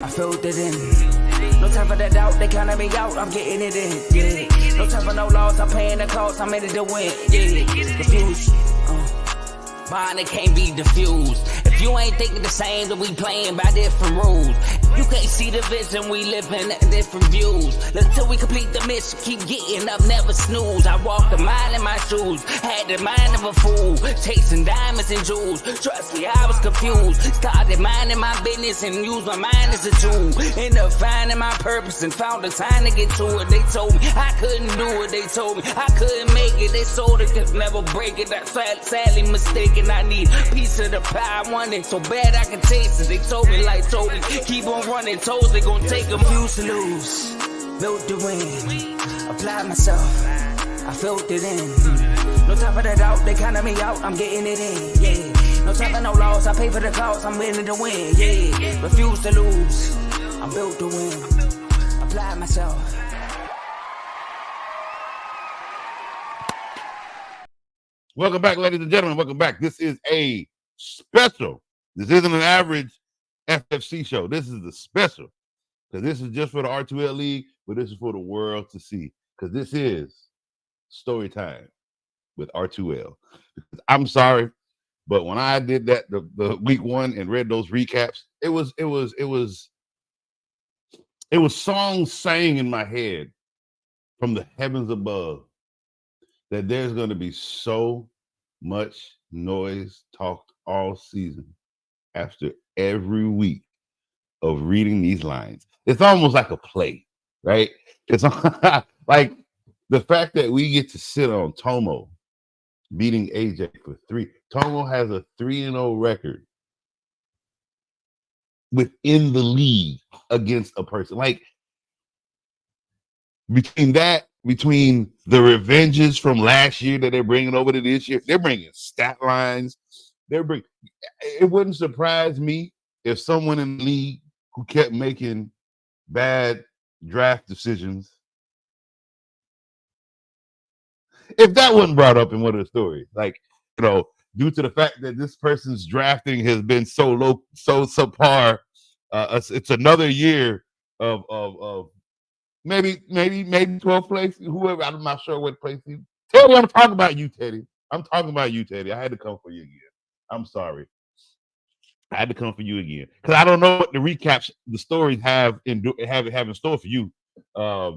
I filled it in. No time for that doubt, they counted me out, I'm getting it in. Yeah. No time for no loss, I'm paying the cost, I'm in it to win. Yeah. Diffuse. Mine, it can't be diffused. If you ain't thinking the same, then we playing by different rules. You can't see the vision, we living at different views. Until we complete the mission, keep getting up, never snooze. I walked a mile in my shoes, had the mind of a fool, chasing diamonds and jewels. Trust me, I was confused. Started minding my business and used my mind as a tool. Ended up finding my purpose and found the time to get to it. They told me I couldn't do it, they told me I couldn't make it. They sold it, could never break it. That's sadly mistaken. I need a piece of the pie, I want it so bad I can taste it. They told me, like told me, keep on running, toes they gon' take them. Refuse to lose, built to win, apply myself, I filled it in. No time for the doubt, they counted me out, I'm getting it in. Yeah, no time for no loss, I pay for the cost, I'm winning to win. Yeah, refuse to lose, I'm built to win, apply myself. Welcome back, ladies and gentlemen. Welcome back. This is a special. This isn't an average FFC show. This is the special. Because this is just for the R2L League, but this is for the world to see. Because this is story time with R2L. I'm sorry, but when I did that the week one and read those recaps, it was songs sang in my head from the heavens above. That there's going to be so much noise talked all season after every week of reading these lines. It's almost like a play, right? It's like the fact that we get to sit on Tomo beating AJ for 3. Tomo has a 3-0 record within the league against a person. Like between the revenges from last year that they're bringing over to this year, they're bringing stat lines. It wouldn't surprise me if someone in the league who kept making bad draft decisions, if that wasn't brought up in one of the stories, like, due to the fact that this person's drafting has been so low, so subpar, it's another year of maybe 12th place, whoever. I'm not sure what place he. Teddy, I'm talking about you, Teddy. I'm talking about you, Teddy. I had to come for you again. I'm sorry. I had to come for you again because I don't know what the recaps, the stories have in store for you. I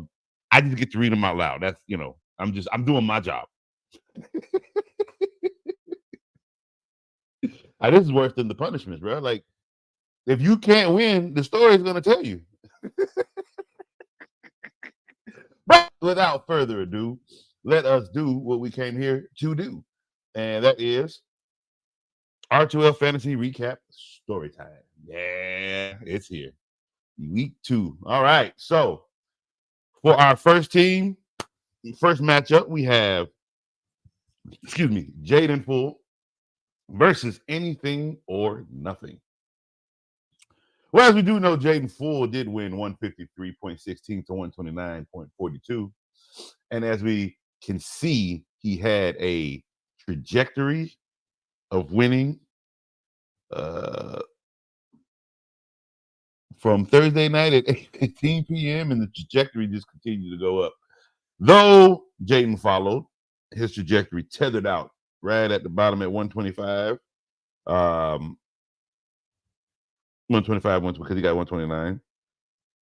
just get to read them out loud. That's I'm doing my job. This is worse than the punishments, bro. Like, if you can't win, the story is gonna tell you. But without further ado, let us do what we came here to do. And that is R2L Fantasy Recap Story Time. Yeah, it's here. Week 2. All right. So for our first team, first matchup, we have, Jaden Full versus Anything or Nothing. Well, as we do know, Jaden Full did win 153.16 to 129.42. And as we can see, he had a trajectory of winning from Thursday night at 8:15 p.m. and the trajectory just continued to go up. Though Jaden followed, his trajectory tethered out right at the bottom at 125. 125 because he got 129.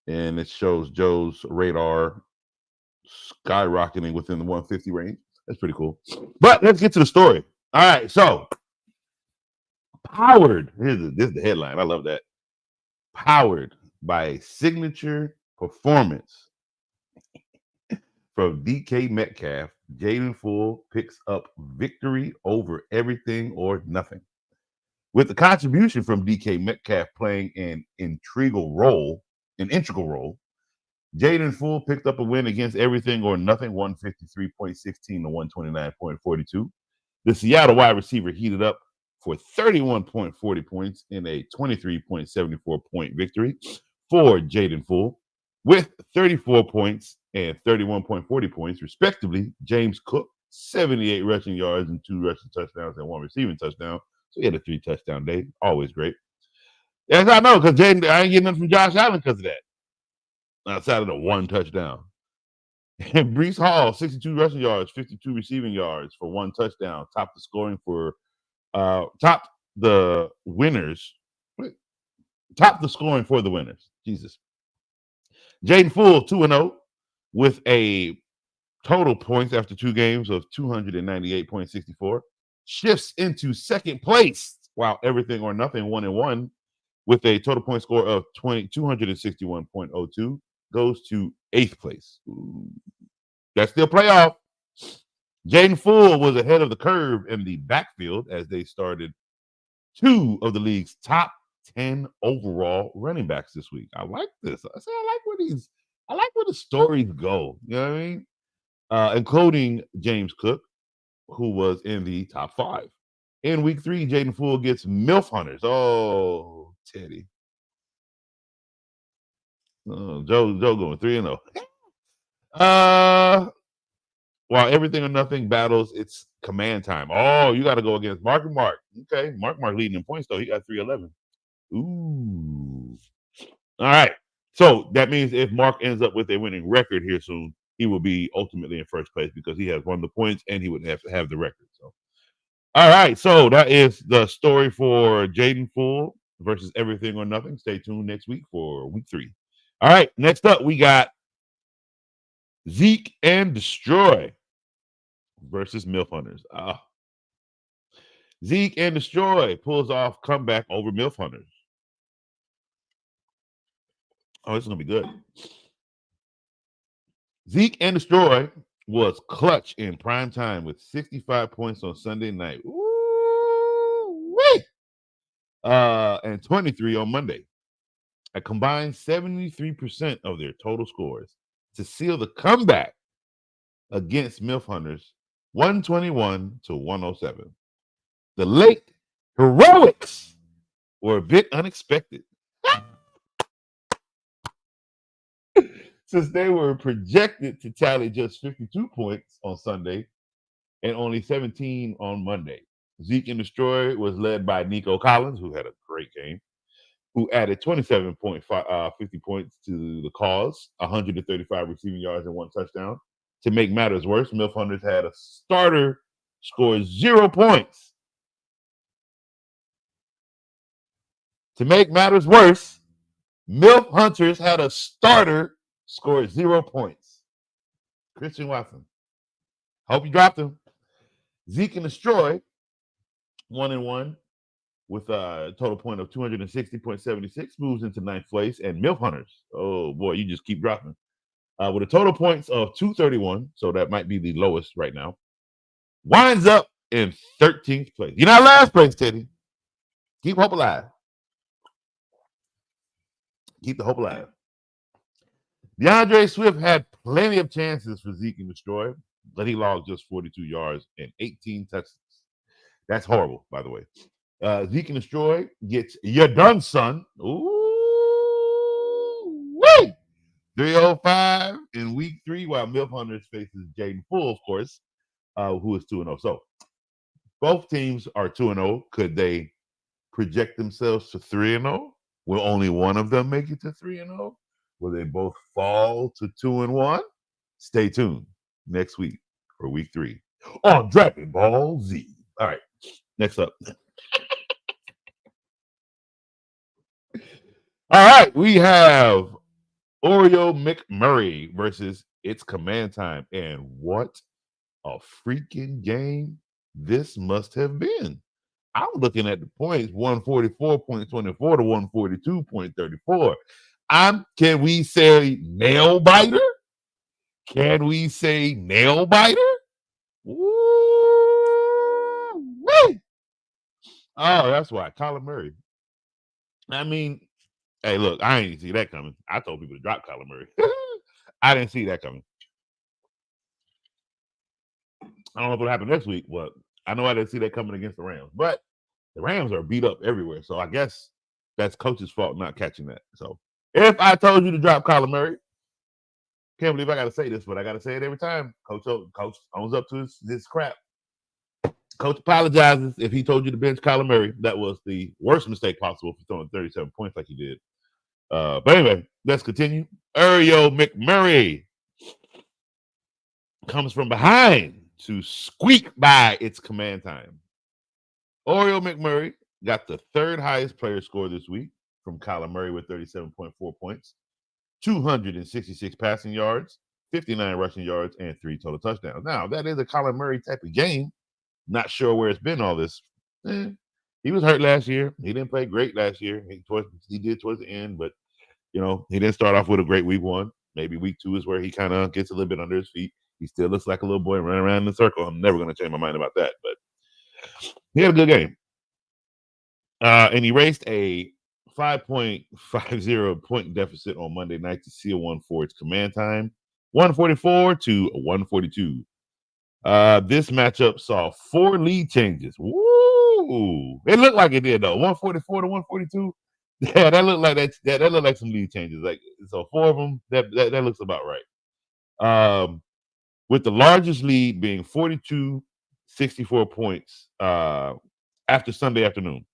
And it shows Joe's radar skyrocketing within the 150 range. That's pretty cool. But let's get to the story. All right, so powered. This is the headline. I love that. Powered by a signature performance from DK Metcalf, Jaden Full picks up victory over Everything or Nothing. With the contribution from DK Metcalf playing an integral role, Jaden Full picked up a win against Everything or Nothing, 153.16 to 129.42. The Seattle wide receiver heated up for 31.40 points in a 23.74 point victory for Jaden Full. With 34 points and 31.40 points, respectively, James Cook, 78 rushing yards and 2 rushing touchdowns and 1 receiving touchdown. So he had a 3-touchdown day. Always great. Yes, I know, because Jaden, I ain't getting nothing from Josh Allen because of that. Outside of the one touchdown. And Brees Hall, 62 rushing yards, 52 receiving yards for one touchdown. Top the scoring for top the winners. Top the scoring for the winners. Jesus. Jaden Full, 2-0 with a total points after 2 games of 298.64. Shifts into second place while everything or nothing 1-1 with a total point score of 261.02 goes to 8th place. Ooh. That's still playoff. Jaden Full was ahead of the curve in the backfield as they started 2 of the league's top 10 overall running backs this week. I like this. I like where the stories go. You know what I mean? Including James Cook, who was in the top 5. In week 3, Jaden Full gets MILF Hunters. Oh, Teddy. Oh, Joe going 3-0. While everything or nothing battles, it's command time. Oh, you got to go against Mark and Mark. Okay, Mark leading in points though. He got 311. Ooh. All right. So that means if Mark ends up with a winning record here soon, he will be ultimately in first place because he has won the points and he would have to have the record. So, all right. So that is the story for Jaden Full versus Everything or Nothing. Stay tuned next week for week 3. All right. Next up, we got Zeke and Destroy versus MILF Hunters. Zeke and Destroy pulls off comeback over MILF Hunters. Oh, this is going to be good. Zeke and Destroy was clutch in prime time with 65 points on Sunday night. Ooh-wee! And 23 on Monday. A combined 73% of their total scores to seal the comeback against MILF Hunters, 121-107. The late heroics were a bit unexpected since they were projected to tally just 52 points on Sunday and only 17 on Monday. Zeke and Destroy was led by Nico Collins, who had a great game, who added 50 points to the cause, 135 receiving yards and 1 touchdown. To make matters worse, MILF Hunters had a starter score 0 points. To make matters worse, MILF Hunters had a starter score 0 points. Christian Watson. Hope you dropped him. Zeke and Destroy, 1-1 with a total point of 260.76, moves into 9th place. And MILF Hunters, oh boy, you just keep dropping. With a total points of 231, so that might be the lowest right now, winds up in 13th place. You're not last place, Teddy. Keep hope alive. Keep the hope alive. DeAndre Swift had plenty of chances for Zeke and Destroy, but he logged just 42 yards and 18 touchdowns. That's horrible, by the way. Zeke and Destroy gets "You Done, Son." Ooh, wait. 305 in week 3, while MILF Hunters faces Jaden Full, of course, who is 2-0. So both teams are 2-0. Could they project themselves to 3-0? Will only one of them make it to 3-0? Will they both fall to 2-1? Stay tuned next week for week 3 on Dragon Ball Z. All right, next up. All right, we have Oreo McMurray versus It's Command Time. And what a freaking game this must have been. I'm looking at the points, 144.24 to 142.34. Can we say nail biter? Can we say nail biter? Woo-wee. Oh, that's why. Kyler Murray. I mean, hey, look, I didn't see that coming. I told people to drop Kyler Murray. I didn't see that coming. I don't know what happened next week, but I know I didn't see that coming against the Rams. But the Rams are beat up everywhere, so I guess that's coach's fault not catching that. So if I told you to drop Kyler Murray, can't believe I got to say this, but I got to say it every time. Coach owns up to his crap. Coach apologizes if he told you to bench Kyler Murray. That was the worst mistake possible for throwing 37 points like he did. But anyway, let's continue. R2L McMurray comes from behind to squeak by its command time. R2L McMurray got the third highest player score this week from Kyler Murray with 37.4 points, 266 passing yards, 59 rushing yards, and 3 total touchdowns. Now, that is a Kyler Murray type of game. Not sure where it's been all this. He was hurt last year. He didn't play great last year. He did towards the end, but he didn't start off with a great week 1. Maybe week 2 is where he kind of gets a little bit under his feet. He still looks like a little boy running around in a circle. I'm never going to change my mind about that, but he had a good game. And he raced a 5.50 point deficit on Monday night to seal one for its command time, 144 to 142. This matchup saw 4 lead changes. Woo! It looked like it did though. 144 to 142. Yeah, that looked like that looked like some lead changes. Like so, 4 of them. That looks about right. With the largest lead being 42-64 points after Sunday afternoon.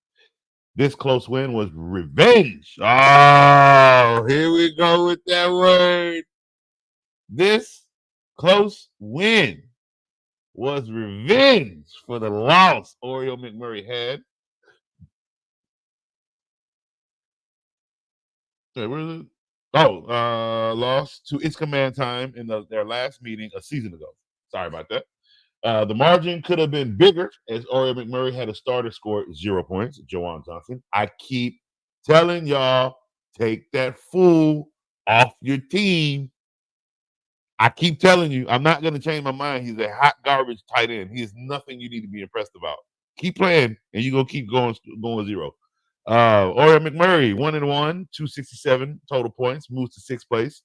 This close win was revenge. Oh, here we go with that word. This close win was revenge for the loss R2L McMurray had. Okay, where is it? Lost to its command time in their last meeting a season ago. Sorry about that. The margin could have been bigger as R2L McMurray had a starter score 0 points, Juwan Johnson. I keep telling y'all, take that fool off your team. I keep telling you, I'm not going to change my mind. He's a hot garbage tight end. He is nothing you need to be impressed about. Keep playing, and you're going to keep going 0. R2L McMurray, 1-1, 267 total points, moves to 6th place.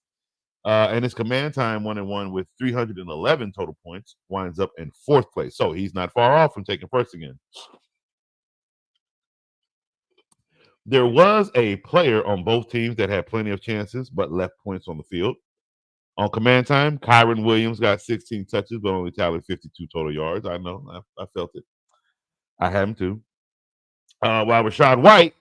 And his command time, 1-1 with 311 total points, winds up in 4th place. So he's not far off from taking first again. There was a player on both teams that had plenty of chances, but left points on the field. On command time, Kyron Williams got 16 touches, but only tallied 52 total yards. I know. I felt it. I had him too. While Rachaad White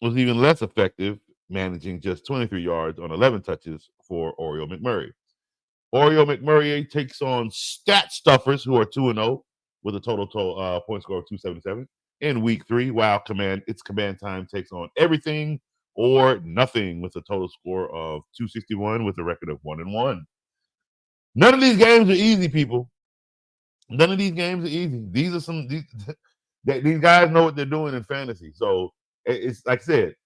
was even less effective, managing just 23 yards on 11 touches for R2L McMurray. R2L McMurray takes on stat stuffers who are 2-0 with a total point score of 277 in week 3, while its command time takes on everything or nothing with a total score of 261 with a record of 1-1. None of these games are easy, people. None of these games are easy. These these guys know what they're doing in fantasy. So it's like I said,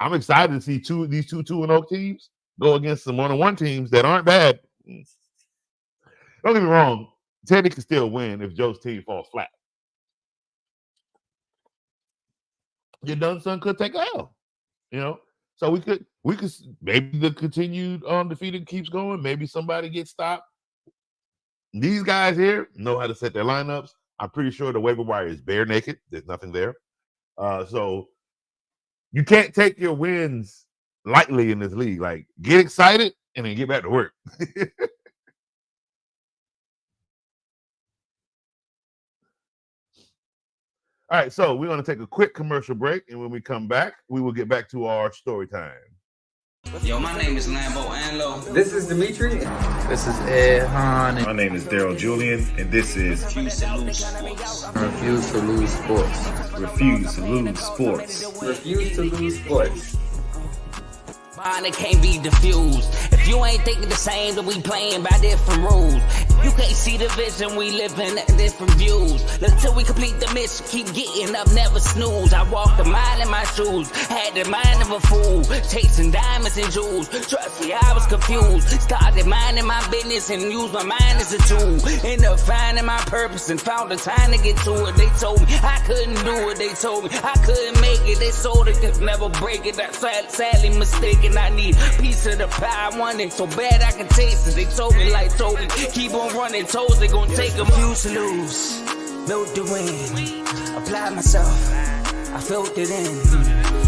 I'm excited to see these two 2-0 teams go against some 1-1 teams that aren't bad. Don't get me wrong, Teddy can still win if Joe's team falls flat. Your done son could take a L. So we could maybe the continued undefeated keeps going. Maybe somebody gets stopped. These guys here know how to set their lineups. I'm pretty sure the waiver wire is bare naked. There's nothing there. So you can't take your wins lightly in this league. Like, get excited and then get back to work. All right, so we're going to take a quick commercial break, and when we come back, we will get back to our story time. Yo, my name is Lambo Anlo. This is Dimitri. This is Ed Hahn. My name is Daryl Julian, and this is Refuse to lose sports. Refuse to lose sports. Refuse to Lose Sports. Refuse to lose sports. Mine it can't be diffused. If you ain't thinking the same, then we playing by different rules. You can't see the vision, we living at different views. Until we complete the mission, keep getting up, never snooze. I walked a mile in my shoes, had the mind of a fool, chasing diamonds and jewels. Trust me, I was confused. Started minding my business and used my mind as a tool. Ended up finding my purpose and found the time to get to it. They told me I couldn't do it. They told me I couldn't make it. They sold it, could never break it. That's sadly mistaken. I need a piece of the pie. I want it so bad I can taste it. They told me, keep on running toes, they gon' take them. Refuse to lose, built to win. Apply myself, I felt it in.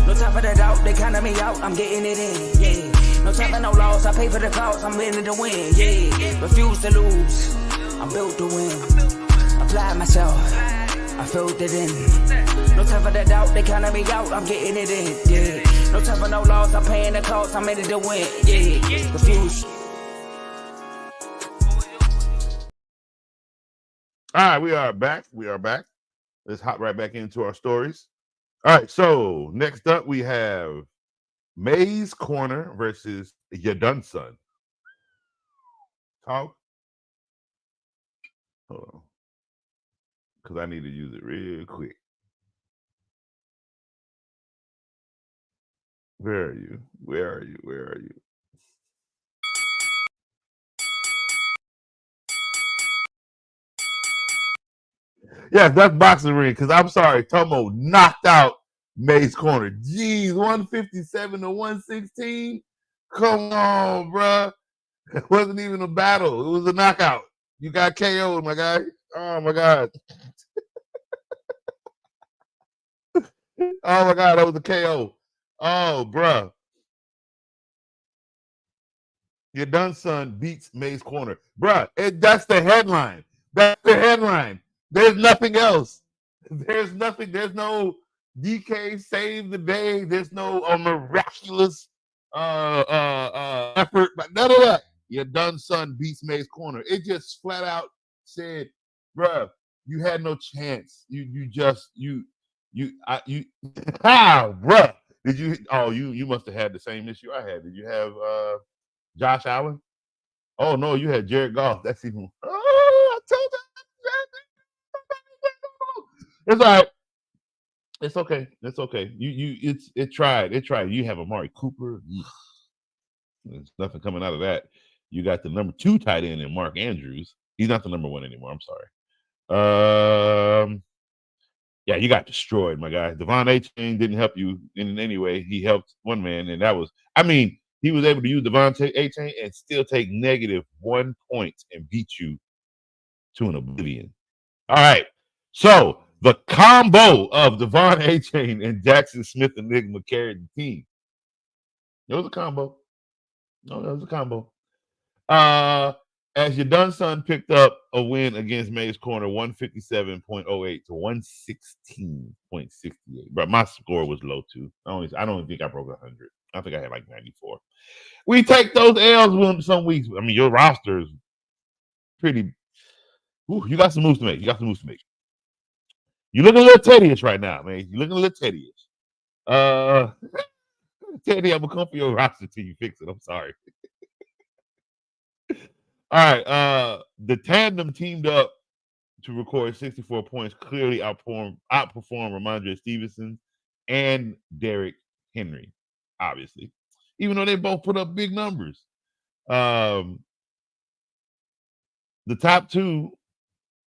No time for the doubt, they counted me out, I'm getting it in, yeah. No time for no loss, I pay for the cost, I'm winning to win, yeah. Refuse to lose, I'm built to win. apply myself. I filled it in. No time for that doubt, they counted me out, I'm getting it in, yeah. No time for no loss, I'm paying the cost, I'm in it to win, yeah. Refuse. All right, we are back. Let's hop right back into our stories. All right, so next up we have May's Corner versus Ya Done Son. Talk. Hold on. Because I need to use it real quick. Where are you? Where are you? Where are you? Yes, that's boxing ring. Because I'm sorry, Tomo knocked out May's Corner. Jeez, 157 to 116. Come on, bruh. It wasn't even a battle. It was a knockout. You got KO'd, my guy. Oh my God. Oh my God, that was a KO. Oh, bruh. Ya Done Son beats May's Corner. Bruh, that's the headline. That's the headline. There's nothing else. There's nothing. There's no DK save the day. There's no miraculous effort. But none of that. Ya Done Son beats May's Corner. It just flat out said, bruh, you had no chance. How, bruh? Did you? Oh, you must have had the same issue I had. Did you have Josh Allen? Oh no, you had Jared Goff. That's even. Oh, I told you. It's all right. It's okay. It's okay. It tried. It tried. You have Amari Cooper. There's nothing coming out of that. You got the number 2 tight end in Mark Andrews. He's not the number 1 anymore. I'm sorry. Yeah, you got destroyed, my guy. Devon A-Chain didn't help you in any way. He helped one man, and that was, I mean, he was able to use Devon A-Chain and still take -1 point and beat you to an oblivion. All right. So the combo of Devon A-Chain and Jackson Smith Enigma carried the team. It was a combo. No, that was a combo. As Ya Done Son picked up a win against May's Corner, 157.08 to 116.68. But my score was low too. I don't think I broke 100. I think I had like 94. We take those L's some weeks. I mean, your roster is pretty. Ooh, you got some moves to make. You're looking a little teddyish right now, man. You're looking a little teddyish. Teddy, I'm gonna come for your roster till you fix it. I'm sorry. All right. The tandem teamed up to record 64 points, clearly outperform Ramondre Stevenson and Derrick Henry, obviously. Even though they both put up big numbers. The top 2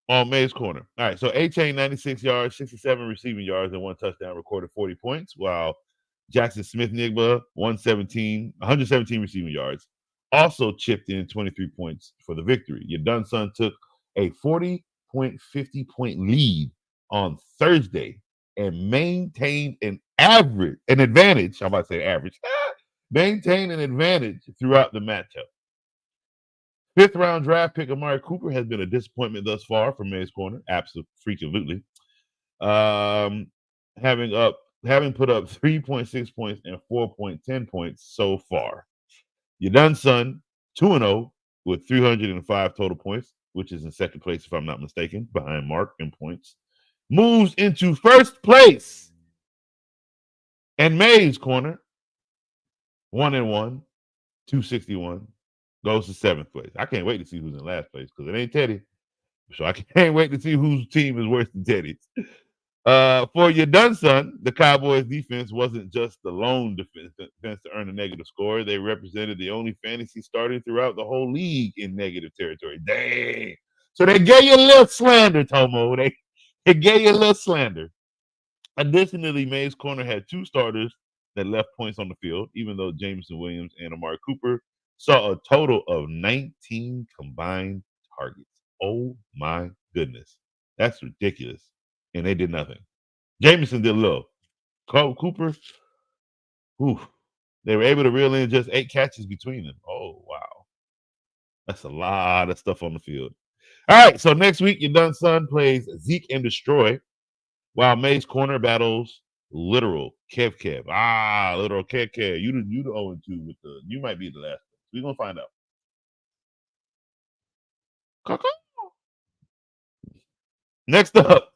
on May's Corner. All right, so A-Chain 96 yards, 67 receiving yards, and 1 touchdown, recorded 40 points, while Jackson Smith Nigba 117 receiving yards, also chipped in 23 points for the victory. Ya Done Son took a 50.50-point lead on Thursday and maintained an advantage. I'm about to say average. Maintained an advantage throughout the matchup. 5th round draft pick Amari Cooper has been a disappointment thus far for May's Corner. Absolutely. Having put up 3.6 points and 4.10 points so far. Ya Done Son 2-0 with 305 total points, which is in second place if I'm not mistaken, behind Mark in points. Moves into first place. And May's Corner 1-1, 261. Goes to 7th place. I can't wait to see who's in last place because it ain't Teddy. So I can't wait to see whose team is worse than Teddy's. For Ya Done Son, the Cowboys defense wasn't just the lone defense to earn a negative score. They represented the only fantasy starter throughout the whole league in negative territory. Dang. So they gave you a little slander, Tomo. They gave you a little slander. Additionally, May's Corner had 2 starters that left points on the field, even though Jameson Williams and Amari Cooper saw a total of 19 combined targets. Oh my goodness. That's ridiculous. And they did nothing. Jameson did a little. Cooper, they were able to reel in just 8 catches between them. Oh, wow. That's a lot of stuff on the field. All right, so next week, your done son plays Zeke and Destroy, while May's corner battles Literal Kev Kev. Literal Kev Kev. You the 0-2 with the. You might be the last. We're gonna find out. Next up,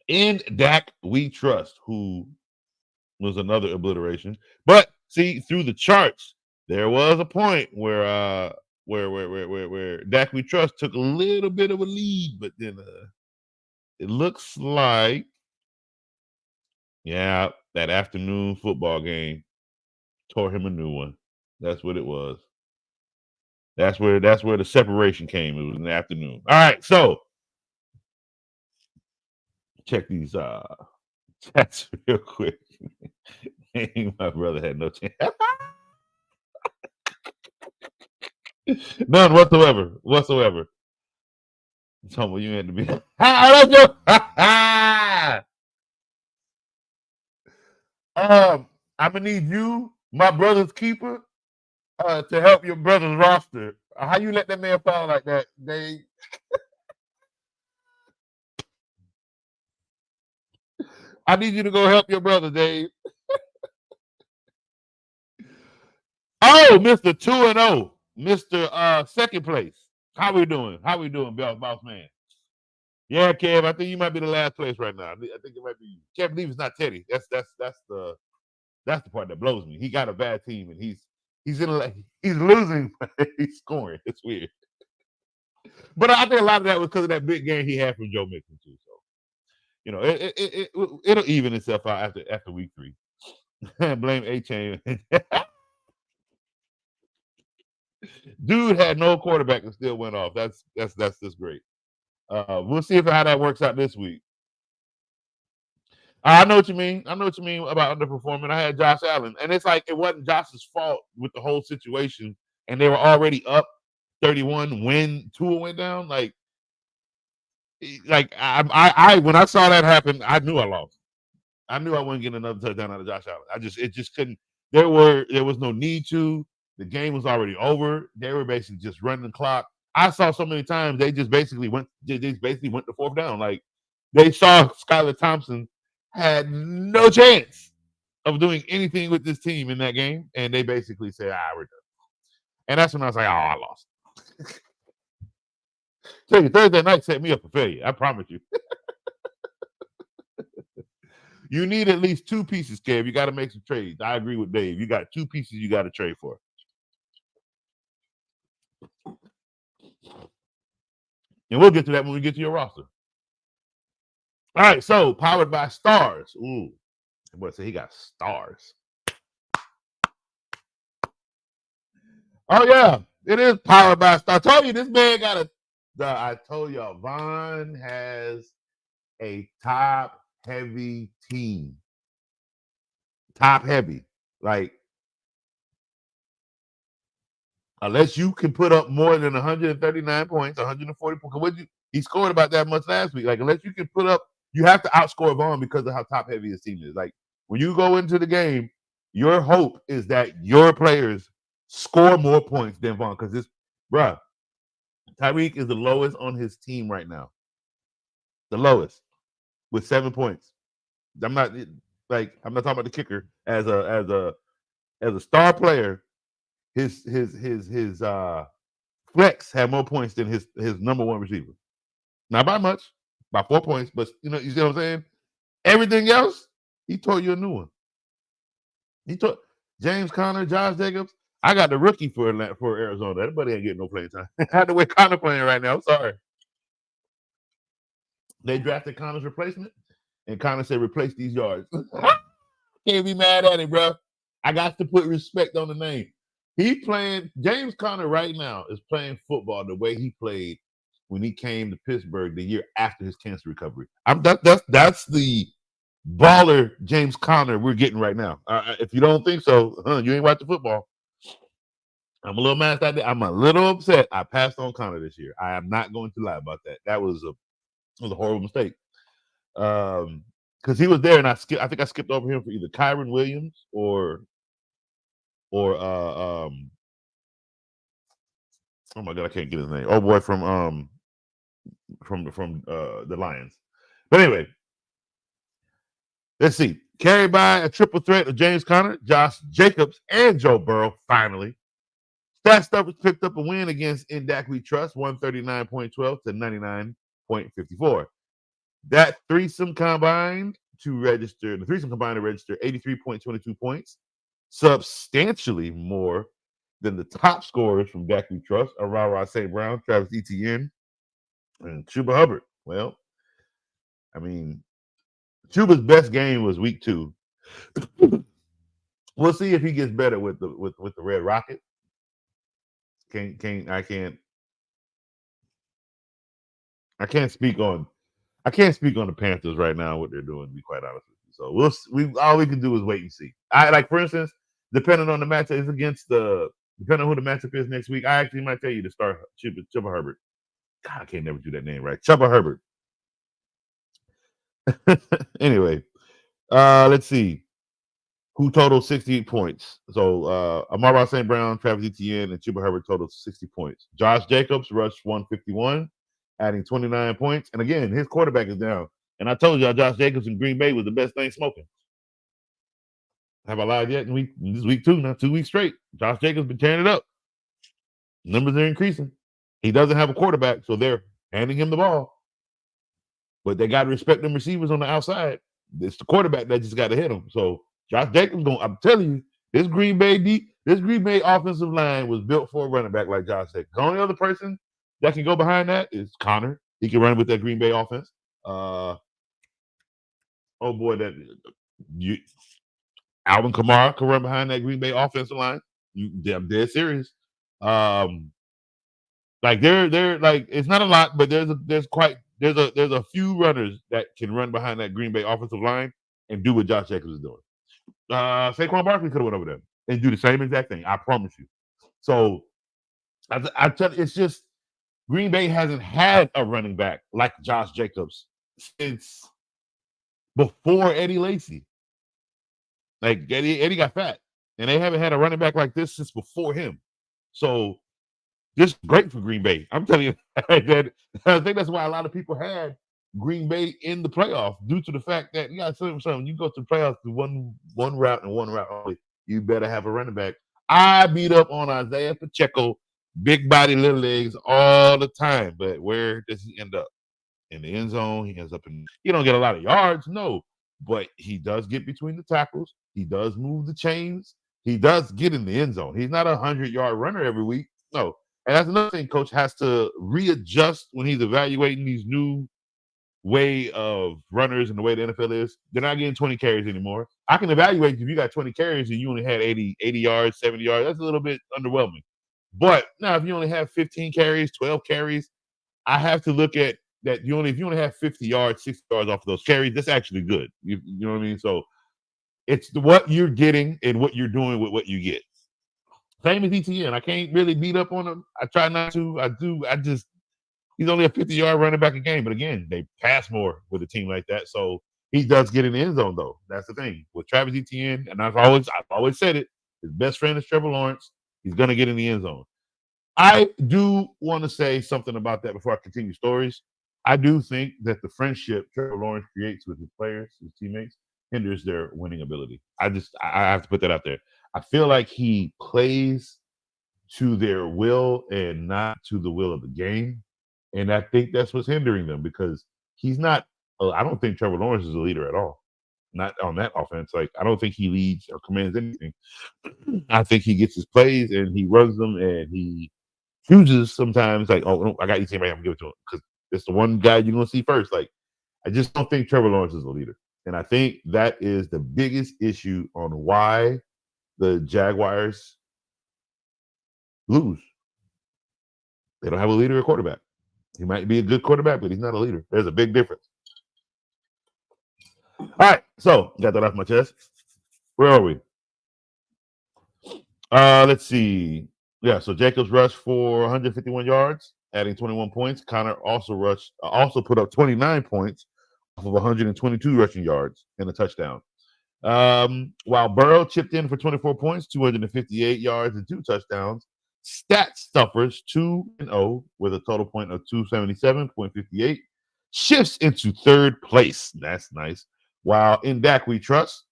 in Dak We Trust, who was another obliteration. But see, through the charts, there was a point where Dak We Trust took a little bit of a lead, but then it looks like, yeah, that afternoon football game tore him a new one. That's what it was. That's where the separation came. It was in the afternoon. All right, so check these chats real quick. My brother had no chance. None whatsoever. Tomo, you had to be. I'm gonna need you, my brother's keeper, to help your brother's roster. How you let that man fall like that? I need you to go help your brother, Dave. Oh, Mr. 2-0, Mr. Second place. How we doing, boss man? Yeah, Kev, I think you might be the last place right now. I think it might be you. Can't believe it's not Teddy. That's the part that blows me. He got a bad team and he's losing, but he's scoring. It's weird. But I think a lot of that was because of that big game he had from Joe Mixon too. So, it'll even itself out after week 3. Blame A-Chain. Dude had no quarterback and still went off. That's just great. We'll see how that works out this week. I know what you mean. About underperforming. I had Josh Allen, and it's like it wasn't Josh's fault with the whole situation, and they were already up 31 when Tua went down. Like I when I saw that happen, I knew I lost. I knew I wasn't getting another touchdown out of Josh Allen. It just couldn't. There was no need to. The game was already over. They were basically just running the clock. I saw so many times they just basically went to fourth down. Like they saw Skylar Thompson had no chance of doing anything with this team in that game, and they basically said, we're done. And that's when I was like, I lost. Tell you, Thursday night set me up for failure. I promise you. You need at least 2 pieces, Kev. You got to make some trades. I agree with Dave. You got 2 pieces you got to trade for. And we'll get to that when we get to your roster. All right, so powered by stars. Ooh, boy, say he got stars. Oh yeah, it is powered by stars. I told you this man got I told y'all Vaughn has a top heavy team. Top heavy, like unless you can put up more than 139 points, 140 points. He scored about that much last week. Like unless you can put up. You have to outscore Vaughn because of how top heavy his team is. Like when you go into the game, your hope is that your players score more points than Vaughn. Because Tyreek is the lowest on his team right now. The lowest with 7 points. I'm not talking about the kicker as a star player. His flex had more points than his number 1 receiver. Not by much. By 4 points, but you see what I'm saying? Everything else, he taught you a new one. He taught James Conner, Josh Jacobs. I got the rookie for Arizona. Everybody ain't getting no playing time. I had the way Conner playing right now. I'm sorry. They drafted Conner's replacement, and Conner said, replace these yards. Can't be mad at him, bro. I got to put respect on the name. James Conner right now is playing football the way he played when he came to Pittsburgh the year after his cancer recovery. That's the baller James Conner we're getting right now. If you don't think so, you ain't watching football. I'm a little mad at that. I'm a little upset. I passed on Conner this year. I am not going to lie about that. That was a horrible mistake. Because he was there, and I think I skipped over him for either Kyron Williams or oh my God, I can't get his name. Oh boy, from the Lions. But anyway, let's see. Carried by a triple threat of James Conner, Josh Jacobs, and Joe Burrow, finally. Stat Stuffers picked up a win against In Dak We Trust, 139.12 to 99.54. That threesome combined to register 83.22 points, substantially more than the top scorers from Dak We Trust, Ra St. Brown, Travis Etienne, and Chuba Hubbard. Well, I mean, Chuba's best game was week 2. We'll see if he gets better with the Red Rocket. I can't speak on the Panthers right now, what they're doing, to be quite honest with you. So all we can do is wait and see. For instance, depending on the matchup is depending on who the matchup is next week, I actually might tell you to start Chuba Herbert. God, I can't never do that name right. Chuba Herbert. Anyway, let's see. Who totaled 68 points? So Amara St. Brown, Travis Etienne, and Chuba Herbert totaled 60 points. Josh Jacobs rushed 151, adding 29 points. And again, his quarterback is down. And I told y'all Josh Jacobs in Green Bay was the best thing smoking. Have I lied yet? This is week 2, now 2 weeks straight. Josh Jacobs been tearing it up. Numbers are increasing. He doesn't have a quarterback, so they're handing him the ball. But they got to respect them receivers on the outside. It's the quarterback that just got to hit him. So Josh Jacobs I'm telling you, this Green Bay offensive line was built for a running back like Josh Jacobs. The only other person that can go behind that is Connor. He can run with that Green Bay offense. Alvin Kamara can run behind that Green Bay offensive line. I'm dead serious. They're like, it's not a lot, but there's a few runners that can run behind that Green Bay offensive line and do what Josh Jacobs is doing. Saquon Barkley could have went over there and do the same exact thing. I promise you. So I tell you, it's just Green Bay hasn't had a running back like Josh Jacobs since before Eddie Lacy. Like Eddie got fat, and they haven't had a running back like this since before him. So this is great for Green Bay. I'm telling you that I think that's why a lot of people had Green Bay in the playoffs, due to the fact that you got something. You go to the playoffs through one route and one route only. You better have a running back. I beat up on Isaiah Pacheco, big body, little legs all the time. But where does he end up? In the end zone. He ends up he don't get a lot of yards, no, but he does get between the tackles. He does move the chains. He does get in the end zone. He's not a 100-yard runner every week, no. And that's another thing coach has to readjust when he's evaluating these new way of runners and the way the NFL is. They're not getting 20 carries anymore. I can evaluate if you got 20 carries and you only had 80 yards, 70 yards. That's a little bit underwhelming. But now if you only have 15 carries, 12 carries, I have to look at that. If you only have 50 yards, 60 yards off of those carries, that's actually good. You know what I mean? So it's what you're getting and what you're doing with what you get. Same as ETN. I can't really beat up on him. I try not to. He's only a 50-yard running back a game. But again, they pass more with a team like that. So he does get in the end zone, though. That's the thing. With Travis Etienne, and I've always said it, his best friend is Trevor Lawrence. He's going to get in the end zone. I do want to say something about that before I continue stories. I do think that the friendship Trevor Lawrence creates with his players, his teammates, hinders their winning ability. I have to put that out there. I feel like he plays to their will and not to the will of the game. And I think that's what's hindering them, because he's not I don't think Trevor Lawrence is a leader at all. Not on that offense. Like, I don't think he leads or commands anything. I think he gets his plays and he runs them, and he chooses sometimes, like, oh, no, I got ETN right, I'm going to give it to him, because it's the one guy you're going to see first. Like, I just don't think Trevor Lawrence is a leader. And I think that is the biggest issue on why the Jaguars lose. They don't have a leader or quarterback. He might be a good quarterback, but he's not a leader. There's a big difference. All right, so got that off my chest. Where are we? Let's see. Yeah, so Jacobs rushed for 151 yards, adding 21 points. Connor also put up 29 points off of 122 rushing yards and a touchdown. While Burrow chipped in for 24 points, 258 yards, and 2 touchdowns. Stat Stuffers 2-0 with a total point of 277.58 shifts into third place. That's nice. While in Dak We Trust,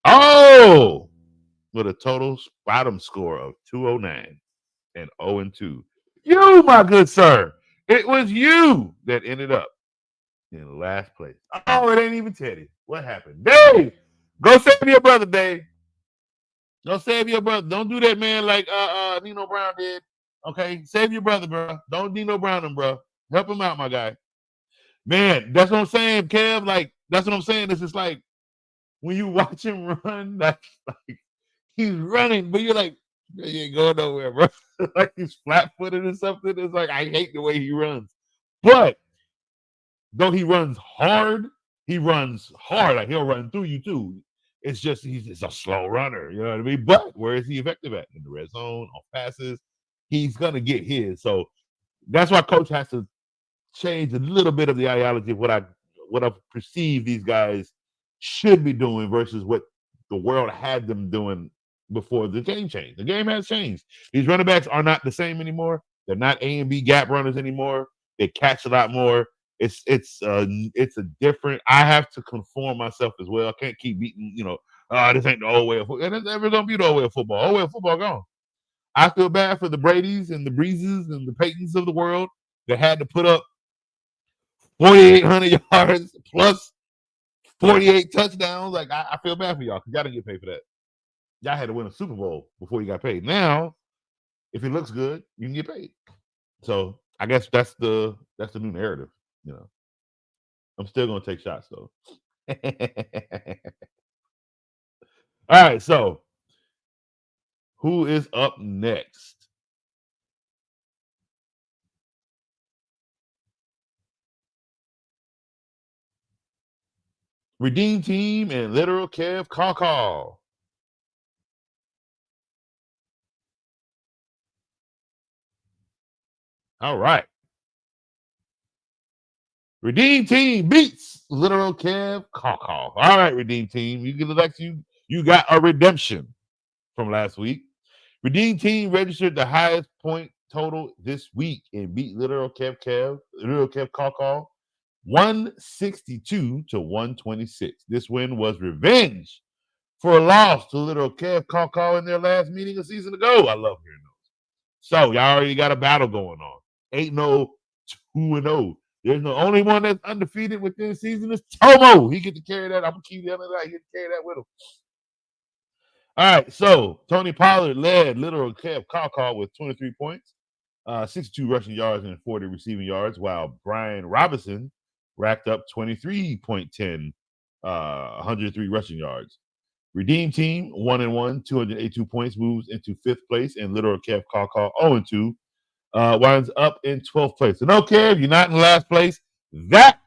with a total bottom score of 209 and 0-2. You, my good sir, it was you that ended up in last place. Oh, it ain't even Teddy. What happened? Dave, go save your brother, Dave. Go save your brother. Don't do that, man, like Nino Brown did. Okay, save your brother, bro. Don't Nino Brown him, bro. Help him out, my guy. Man, that's what I'm saying, Kev. Like, that's what I'm saying. It's just like when you watch him run, that's like he's running, but you're like, he ain't going nowhere, bro. Like he's flat-footed or something. It's like I hate the way he runs. But though he runs hard, like he'll run through you too. It's just he's a slow runner, you know what I mean? But where is he effective at? In the red zone, on passes, he's gonna get his. So that's why coach has to change a little bit of the ideology of what I perceive these guys should be doing versus what the world had them doing before the game changed. The game has changed. These running backs are not the same anymore. They're not A and B gap runners anymore. They catch a lot more. It's a different. I have to conform myself as well. I can't keep beating. This ain't the old way of football. And it's never gonna be the old way of football. Old way of football gone. I feel bad for the Bradys and the Breezes and the Paytons of the world that had to put up 4,800 yards plus 48 touchdowns. Like I feel bad for y'all because y'all didn't get paid for that. Y'all had to win a Super Bowl before you got paid. Now, if it looks good, you can get paid. So I guess that's the new narrative. I'm still gonna take shots though. All right, so who is up next? Redeem Team and Literal Kev Call. All right. Redeem Team beats Literal Kev Call. All right, Redeem Team. You got a redemption from last week. Redeem Team registered the highest point total this week and beat Literal Kev Call 162 to 126. This win was revenge for a loss to Literal Kev Call in their last meeting a season ago. I love hearing those. So y'all already got a battle going on. Ain't no 2-0. There's no only one that's undefeated within the season is Tomo. He get to carry that. I'm gonna keep the other guy. He get to carry that with him. All right, so Tony Pollard led Literal Kev Call with 23 points, 62 rushing yards and 40 receiving yards, while Brian Robinson racked up 23.10, 103 rushing yards. Redeem Team 1-1, 282 points, moves into 5th place, and Literal Kev Call 0-2. Winds up in 12th place. So no, Kev, you're not in last place. That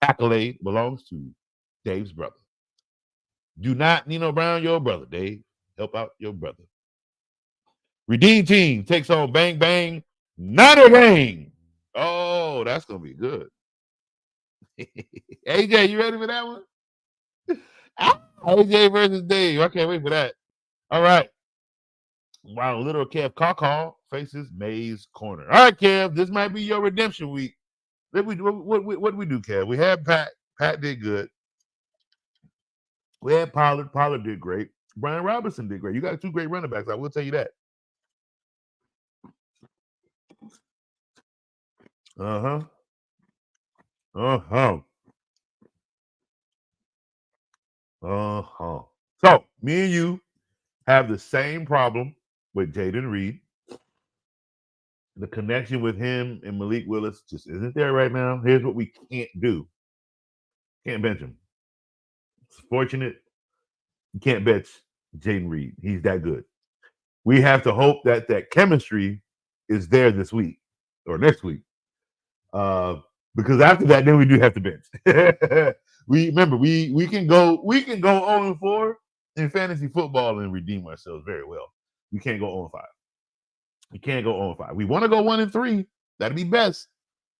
accolade belongs to Dave's brother. Do not Nino Brown your brother, Dave. Help out your brother. Redeem Team takes on Bang Bang Notre Dame. Oh, that's going to be good. AJ, you ready for that one? AJ versus Dave. I can't wait for that. All right. While Literal Kev Call faces Maze Corner. All right, Kev, this might be your redemption week. What did we do, Kev? We had Pat. Pat did good. We had Pollard. Pollard did great. Brian Robinson did great. You got 2 great running backs. I will tell you that. Uh-huh. Uh-huh. Uh-huh. So, me and you have the same problem with Jaden Reed. The connection with him and Malik Willis just isn't there right now. Here's what we can't do. Can't bench him. It's fortunate. You can't bench Jaden Reed. He's that good. We have to hope that chemistry is there this week or next week. Because after that, then we do have to bench. we can go 0-4 in fantasy football and redeem ourselves very well. We can't go 0-5. We can't go 0-5. We want to go 1-3. That'd be best.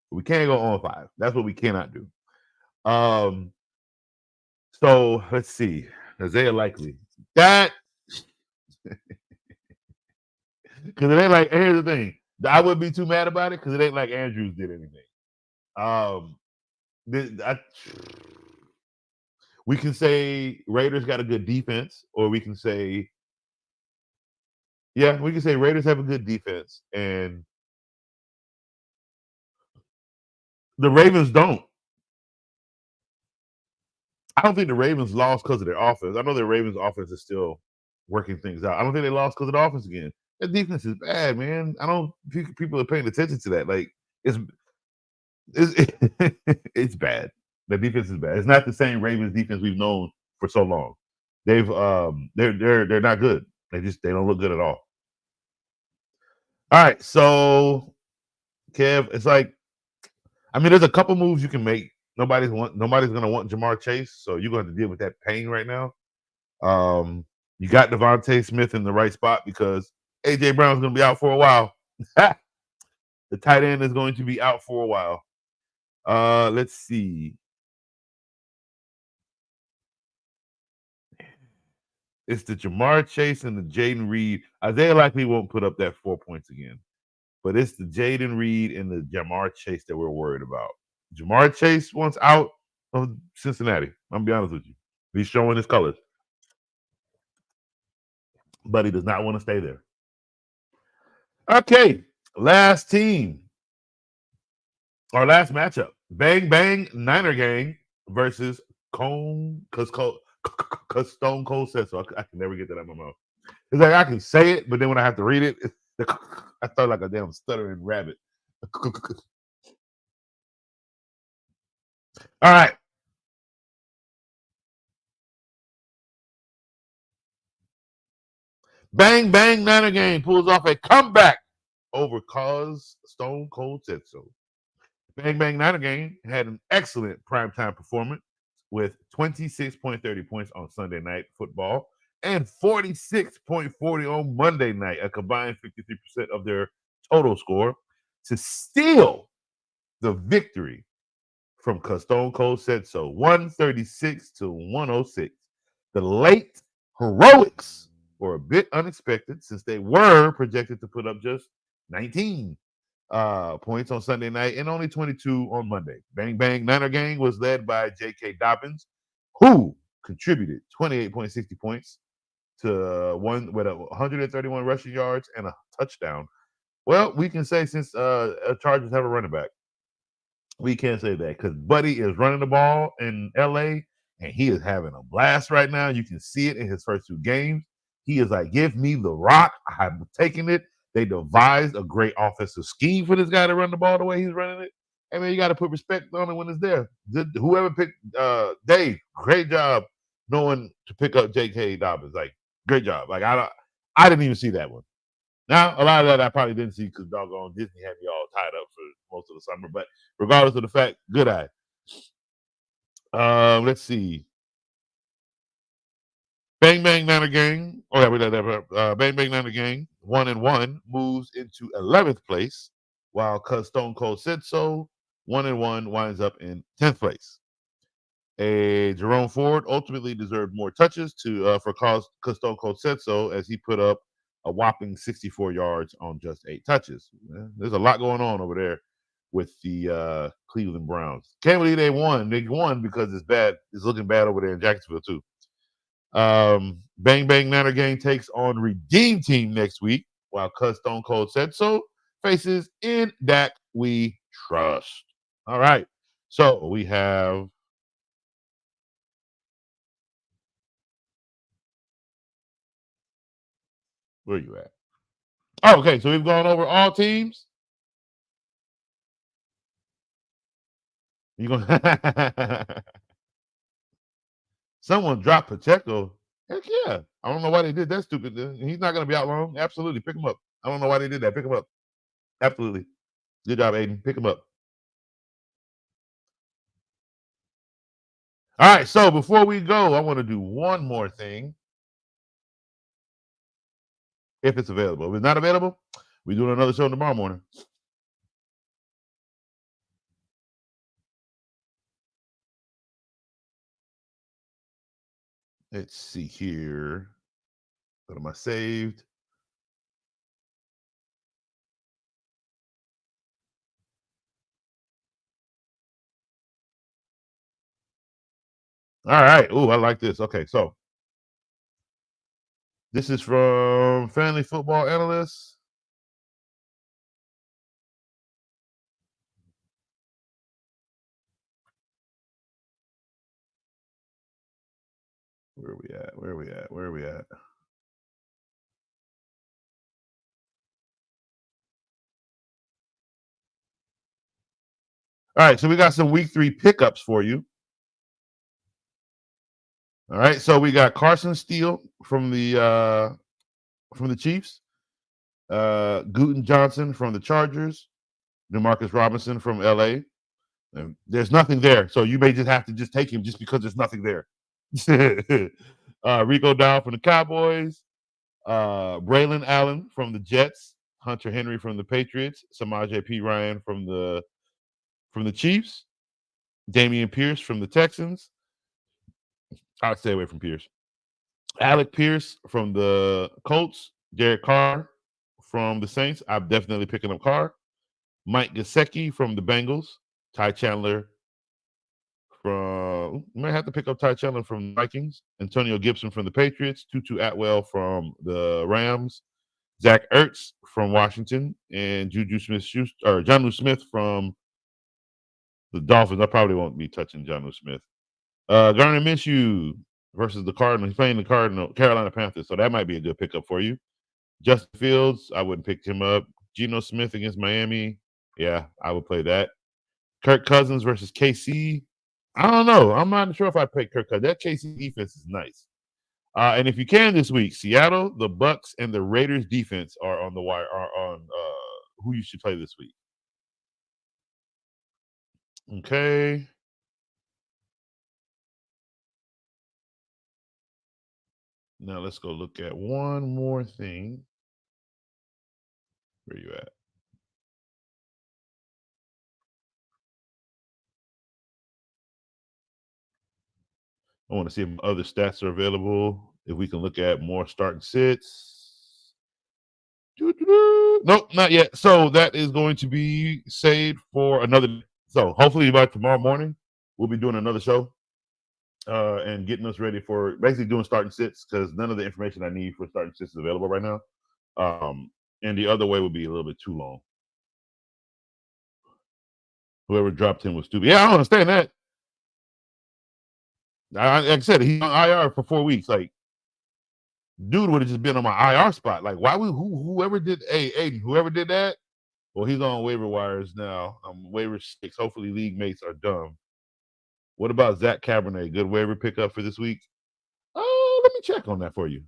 But we can't go 0-5. That's what we cannot do. So let's see. Isaiah Likely. That Because it ain't like, here's the thing. I wouldn't be too mad about it because it ain't like Andrews did anything. We can say Raiders got a good defense, or we can say, we can say Raiders have a good defense, and the Ravens don't. I don't think the Ravens lost because of their offense. I know the Ravens' offense is still working things out. I don't think they lost because of the offense again. That defense is bad, man. I don't think people are paying attention to that. Like it's it's bad. The defense is bad. It's not the same Ravens defense we've known for so long. They're not good. They don't look good at all. All right, so Kev, it's like, I mean, there's a couple moves you can make. Nobody's gonna want Jamar Chase, so you're gonna have to deal with that pain right now. You got Devontae Smith in the right spot because AJ Brown's gonna be out for a while. The tight end is going to be out for a while. Let's see. It's the Jamar Chase and the Jaden Reed. Isaiah likely won't put up that 4 points again, but it's the Jaden Reed and the Jamar Chase that we're worried about. Jamar Chase wants out of Cincinnati. I'm gonna be honest with you. He's showing his colors, but he does not want to stay there. Okay, last team. Our last matchup. Bang Bang Niner Gang versus Stone Cold said so. I can never get that out of my mouth. It's like I can say it, but then when I have to read it, I start like a damn stuttering rabbit. All right. Bang Bang Niner Gang pulls off a comeback over cause Stone Cold said so. Bang Bang Niner Gang had an excellent primetime performance with 26.30 points on Sunday Night Football and 46.40 on Monday night, a combined 53% of their total score, to steal the victory from Stone Cold said so, 136 to 106. The late heroics were a bit unexpected since they were projected to put up just 19 points on Sunday night and only 22 on Monday. Bang Bang Niner Gang was led by J.K. Dobbins, who contributed 28.60 points to one with 131 rushing yards and a touchdown. Well, we can say since Chargers have a running back, we can't say that because Buddy is running the ball in L.A. and he is having a blast right now. You can see it in his first two games. He is like, give me the rock. I'm taking it. They devised a great offensive scheme for this guy to run the ball the way he's running it. I mean, you got to put respect on it when it's there. Whoever picked Dave, great job knowing to pick up J.K. Dobbins. Like, great job. Like, I didn't even see that one. Now, a lot of that I probably didn't see because doggone Disney had me all tied up for most of the summer. But regardless of the fact, good eye. Let's see. Bang Bang Niner Gang. Oh yeah, we did that. Bang Bang Niner Gang 1-1 moves into 11th place, while Cuz Stone Cold said so 1-1 winds up in 10th place. Jerome Ford ultimately deserved more touches for Cuz Stone Cold said so, as he put up a whopping 64 yards on just 8 touches. There's a lot going on over there with the Cleveland Browns. Can't believe they won. They won because it's bad. It's looking bad over there in Jacksonville too. Bang Bang Niner Gang takes on Redeem Team next week, while Cuz Stone Cold said so faces In Dak We Trust. All right. So we have where are you at? Oh, okay. So we've gone over all teams. You gonna someone dropped Pacheco? Heck yeah. I don't know why they did that stupid. He's not gonna be out long. Absolutely. Pick him up. I don't know why they did that. Pick him up. Absolutely. Good job, Aiden. Pick him up. All right. So before we go, I want to do one more thing. If it's available. If it's not available, we're doing another show tomorrow morning. Let's see here. What am I saved? All right. Ooh, I like this. Okay, so this is from Family Football Analyst. Where are we at? Where are we at? Where are we at? All right, so we got some week 3 pickups for you. All right, so we got Carson Steele from the Chiefs, Guten Johnson from the Chargers, Demarcus Robinson from LA. And there's nothing there, so you may just have to just take him just because there's nothing there. Rico Dow from the Cowboys, Braylon Allen from the Jets, Hunter Henry from the Patriots, Samaje P. Ryan from the Chiefs, Damian Pierce from the Texans. I'd stay away from Pierce. Alec Pierce from the Colts, Derek Carr from the Saints. I'm definitely picking up Carr. Mike Gesicki from the Bengals, Ty Chandler from might have to pick up Ty Chandler from the Vikings, Antonio Gibson from the Patriots, Tutu Atwell from the Rams, Zach Ertz from Washington, and Juju Smith-Schuster or Jonnu Smith from the Dolphins. I probably won't be touching Jonnu Smith. Garner Minshew versus the Cardinals. He's playing the Carolina Panthers, so that might be a good pickup for you. Justin Fields, I wouldn't pick him up. Geno Smith against Miami. Yeah, I would play that. Kirk Cousins versus KC. I don't know. I'm not sure if I pick Kirk Cousins. That KC defense is nice. And if you can this week, Seattle, the Bucks, and the Raiders defense are on the wire. Are on who you should play this week. Okay. Now let's go look at one more thing. Where you at? I want to see if other stats are available. If we can look at more starting sits. Nope, not yet. So that is going to be saved for another. So hopefully by tomorrow morning, we'll be doing another show and getting us ready for basically doing starting sits because none of the information I need for starting sits is available right now. And the other way would be a little bit too long. Whoever dropped him was stupid. Yeah, I don't understand that. Like I said, he's on IR for 4 weeks. Like, dude would have just been on my IR spot. Like, why would whoever did Aiden, whoever did that? Well, he's on waiver wires now. Waiver 6. Hopefully, league mates are dumb. What about Zach Cabernet? Good waiver pickup for this week? Oh, let me check on that for you.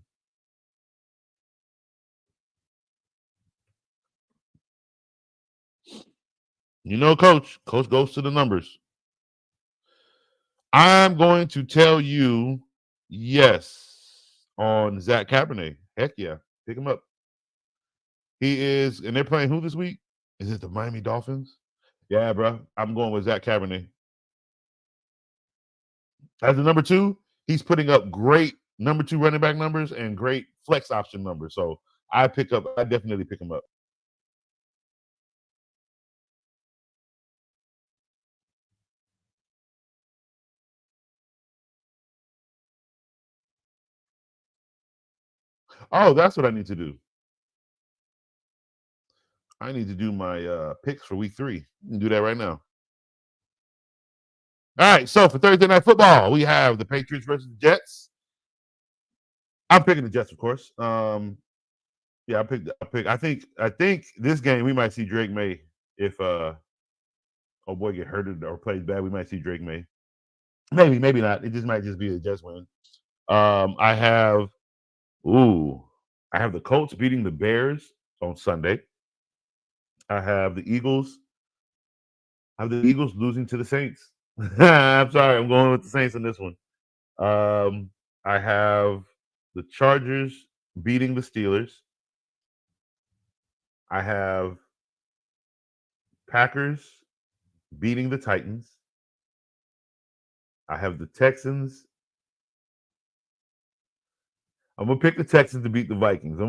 You know, Coach goes to the numbers. I'm going to tell you yes on Zach Cabernet. Heck yeah. Pick him up. He is, and they're playing who this week? Is it the Miami Dolphins? Yeah, bro. I'm going with Zach Cabernet. As the number 2, he's putting up great number 2 running back numbers and great flex option numbers. So I definitely pick him up. Oh, that's what I need to do. I need to do my picks for week 3. You can do that right now. All right, so for Thursday Night Football, we have the Patriots versus the Jets. I'm picking the Jets, of course. Yeah, I think this game we might see Drake May if oh boy get hurt or plays bad. We might see Drake May. Maybe not. It just might just be a Jets win. I have the Colts beating the Bears on Sunday. I have the Eagles. Losing to the Saints. I'm sorry, I'm going with the Saints on this one. I have the Chargers beating the Steelers. I have Packers beating the Titans. I have the Texans. I'm gonna pick the Texans to beat the Vikings.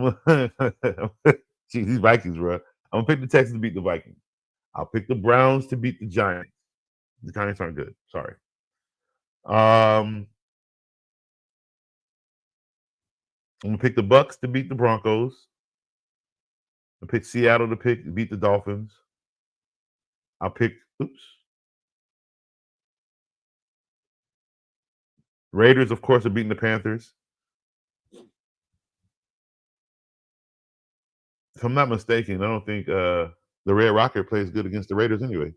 Geez, these Vikings, bro. I'm gonna pick the Texans to beat the Vikings. I'll pick the Browns to beat the Giants. The Giants aren't good. Sorry. I'm gonna pick the Bucks to beat the Broncos. I pick Seattle to beat the Dolphins. I'll pick Raiders, of course, are beating the Panthers. If I'm not mistaken, I don't think the Red Rocket plays good against the Raiders anyway.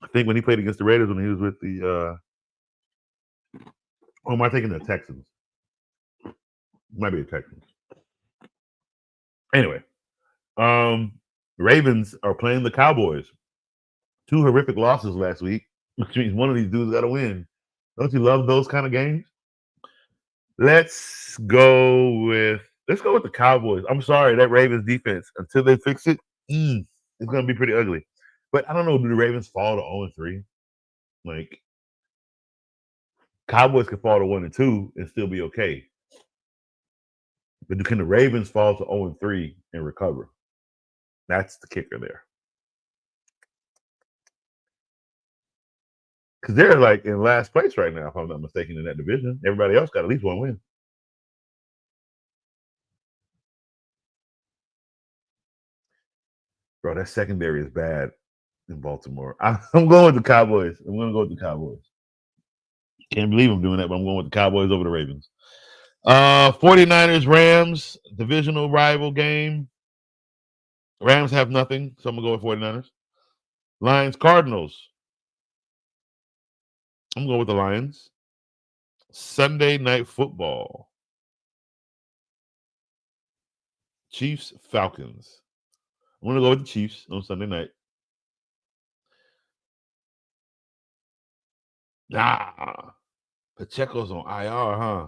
I think when he played against the Raiders when he was with the am I taking the Texans? Might be the Texans. Anyway, Ravens are playing the Cowboys. 2 horrific losses last week, which means one of these dudes got to win. Don't you love those kind of games? Let's go with the Cowboys. I'm sorry, that Ravens defense, until they fix it, it's going to be pretty ugly. But I don't know, do the Ravens fall to 0-3? Like, Cowboys could fall to 1-2 and still be okay. But can the Ravens fall to 0-3 and recover? That's the kicker there. Because they're like in last place right now, if I'm not mistaken, in that division. Everybody else got at least one win. Bro, that secondary is bad in Baltimore. I'm going with the Cowboys. I'm going to go with the Cowboys. Can't believe I'm doing that, but I'm going with the Cowboys over the Ravens. 49ers, Rams, divisional rival game. Rams have nothing, so I'm going to go with 49ers. Lions, Cardinals. I'm going with the Lions. Sunday Night Football. Chiefs, Falcons. I'm going to go with the Chiefs on Sunday night. Nah. Pacheco's on IR, huh?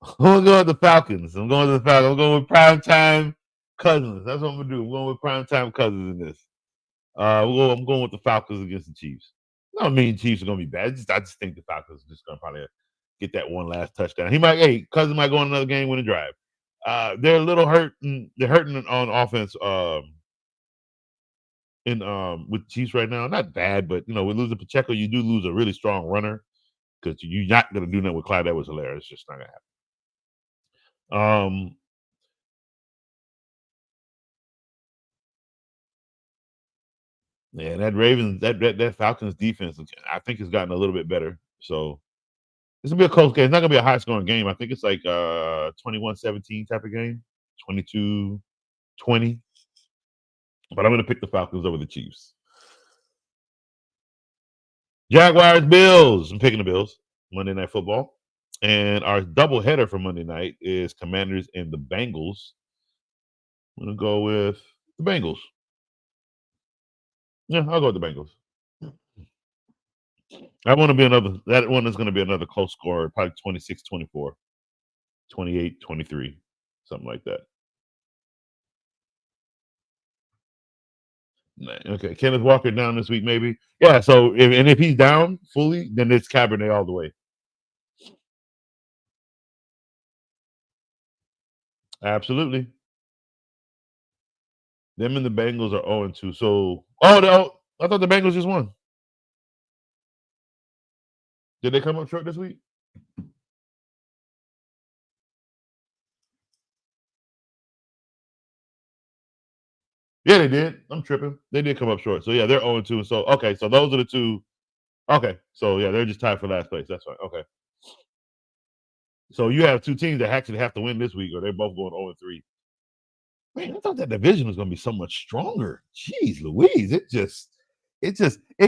I'm going to go with the Falcons. I'm going with primetime Cousins. That's what I'm going to do. I'm going with primetime Cousins in this. I'm going with the Falcons against the Chiefs. I don't mean Chiefs are going to be bad. I just think the Falcons are just going to probably get that one last touchdown. Cousins might go on another game, win a drive. They're a little hurting. They're hurting on offense with the Chiefs right now. Not bad, but with losing Pacheco, you do lose a really strong runner because you're not going to do nothing with Clyde Edwards-Helaire. It's just not going to happen. Yeah, that Ravens, that Falcons defense, I think has gotten a little bit better. So this will be a close game. It's not going to be a high scoring game. I think it's like 21-17 type of game, 22-20. But I'm going to pick the Falcons over the Chiefs. Jaguars, Bills. I'm picking the Bills. Monday Night Football. And our doubleheader for Monday night is Commanders and the Bengals. I'm going to go with the Bengals. Yeah, I'll go with the Bengals. That one is going to be another close score, probably 26-24, 28-23, something like that. Okay, Kenneth Walker down this week, maybe. Yeah, so if he's down fully, then it's Cabernet all the way. Absolutely. Them and the Bengals are 0-2. So, no, I thought the Bengals just won. Did they come up short this week? Yeah, they did. I'm tripping. They did come up short. So, yeah, they're 0-2. So, okay, so those are the two. Okay, so, yeah, they're just tied for last place. That's fine. Okay. So, you have two teams that actually have to win this week, or they're both going 0-3. Man, I thought that division was going to be so much stronger. Jeez Louise, it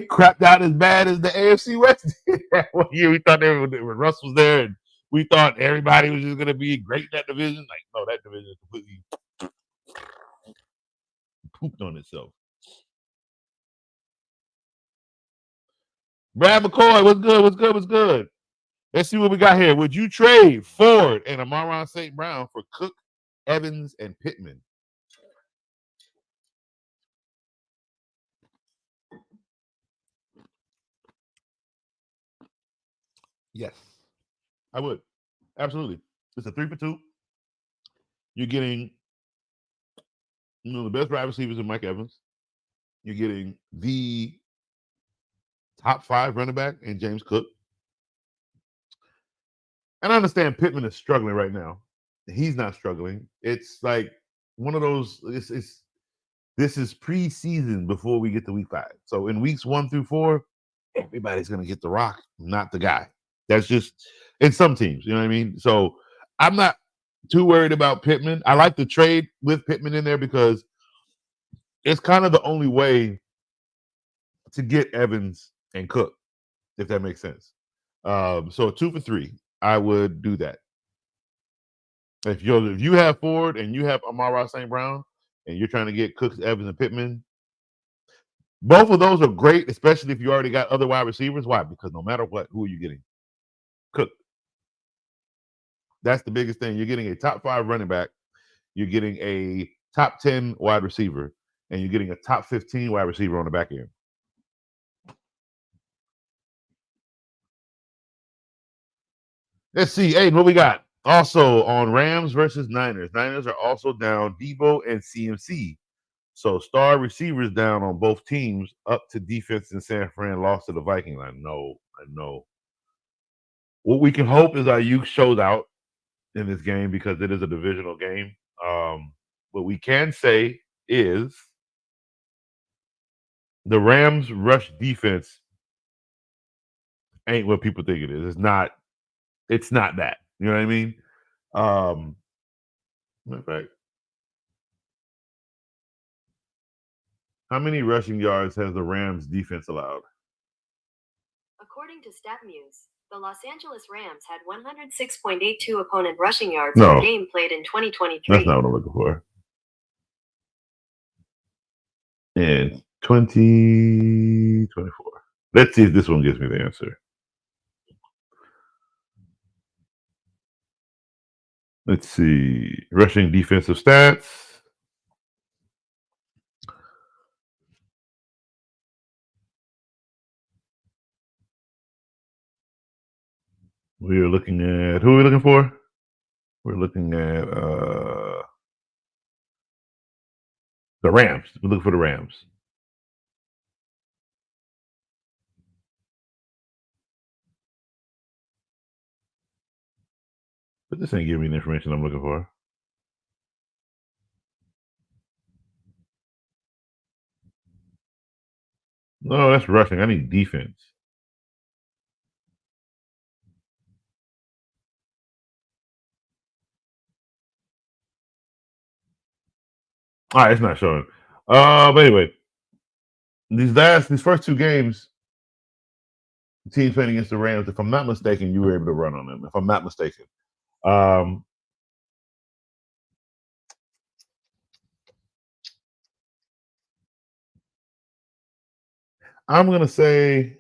crapped out as bad as the AFC West did that one year. We thought when Russ was there, and we thought everybody was just going to be great in that division. Like, no, that division completely pooped on itself. Brad McCoy, what's good? Let's see what we got here. Would you trade Ford and Amon-Ra St. Brown for Cook, Evans, and Pittman? Yes, I would. Absolutely. It's a 3-for-2. You're getting the best wide receivers in Mike Evans. You're getting the top 5 running back in James Cook. And I understand Pittman is struggling right now. He's not struggling. It's like one of those. This is preseason before we get to week 5. So in weeks 1 through 4, everybody's gonna get the rock, not the guy. That's just in some teams. You know what I mean? So I'm not too worried about Pittman. I like the trade with Pittman in there because it's kind of the only way to get Evans and Cook, if that makes sense. So 2 for 3, I would do that. If you have Ford and you have Amon-Ra St. Brown and you're trying to get Cooks, Evans, and Pittman, both of those are great, especially if you already got other wide receivers. Why? Because no matter what, who are you getting? Cook. That's the biggest thing. You're getting a top 5 running back. You're getting a top 10 wide receiver, and you're getting a top 15 wide receiver on the back end. Let's see. Aiden, what we got? Also on Rams versus Niners. Niners are also down Debo and CMC. So star receivers down on both teams. Up to defense in San Fran, lost to the Vikings. I know. What we can hope is Ayuk shows out in this game because it is a divisional game. What we can say is the Rams' rush defense ain't what people think it is. It's not that. You know what I mean? Matter of fact, how many rushing yards has the Rams defense allowed? According to StatMuse, the Los Angeles Rams had 106.82 opponent rushing yards per game played in 2023. That's not what I'm looking for. In 2024. Let's see if this one gives me the answer. Let's see. Rushing defensive stats. We're looking at who are we looking for? We're looking at the Rams. We're looking for the Rams. But this ain't giving me the information I'm looking for. No, that's rushing. I need defense. All right, it's not showing. But anyway, these first 2 games, the teams playing against the Rams, if I'm not mistaken, you were able to run on them. If I'm not mistaken, I'm gonna say,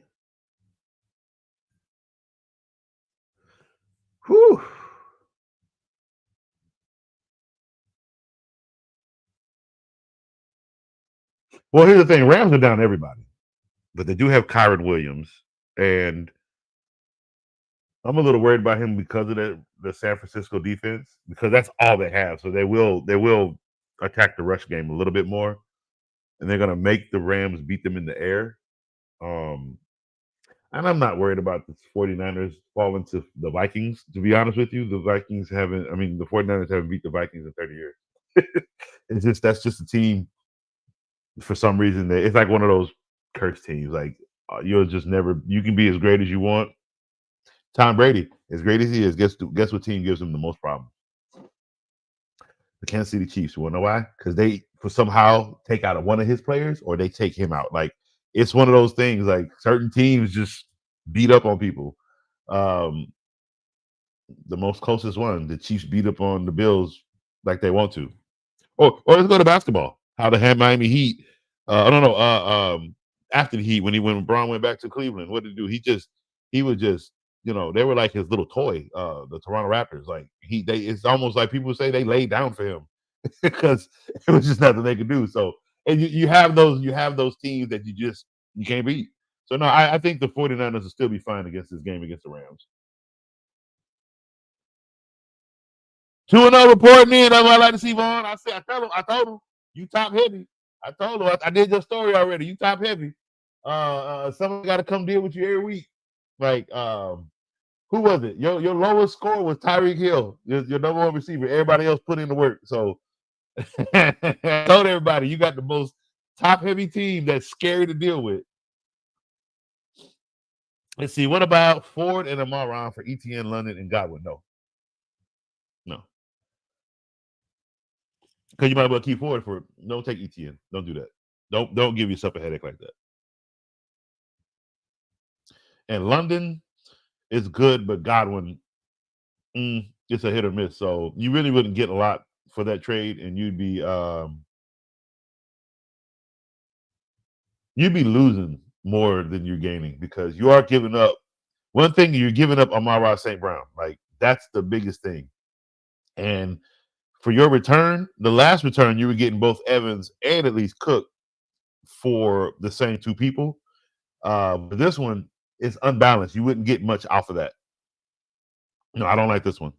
whew. Well, here's the thing: Rams are down everybody, but they do have Kyron Williams, and I'm a little worried about him because of the San Francisco defense, because that's all they have. So they will attack the rush game a little bit more, and they're gonna make the Rams beat them in the air. And I'm not worried about the 49ers falling to the Vikings. To be honest with you, the 49ers haven't beat the Vikings in 30 years. That's just a team. For some reason, it's like one of those cursed teams. Like you'll just never. You can be as great as you want. Tom Brady, as great as he is, guess what team gives him the most problems? The Kansas City Chiefs. You want to know why? Because they somehow take out one of his players, or they take him out. Like it's one of those things. Like certain teams just beat up on people. The most closest one, the Chiefs beat up on the Bills like they want to. Or let's go to basketball. How the Miami Heat. After the Heat, when Braun went back to Cleveland, what did he do? He was just, they were like his little toy. The Toronto Raptors, like it's almost like people say they laid down for him because it was just nothing they could do. So, and you have those teams that you can't beat. So no, I think the 49ers will still be fine against this game against the Rams. 2-0 reporting in. That's what I like to see, Vaughn. I told him, you top heavy. I told him, I did your story already. You top heavy. Someone got to come deal with you every week. Like, Who was it? Your lowest score was Tyreek Hill, your number one receiver. Everybody else put in the work. So I told everybody you got the most top heavy team that's scary to deal with. Let's see. What about Ford and Amaron for ETN, London, and Godwin? No. Because you might as well keep Ford for. Don't take ETN. Don't do that. Don't give yourself a headache like that. And London is good, but Godwin, it's a hit or miss. So you really wouldn't get a lot for that trade, and you'd be losing more than you're gaining because you are giving up. One thing, you're giving up Amon-Ra St. Brown. Like, that's the biggest thing. And for your return, the last return, you were getting both Evans and at least Cook for the same two people. But this one is unbalanced. You wouldn't get much off of that. No, I don't like this one.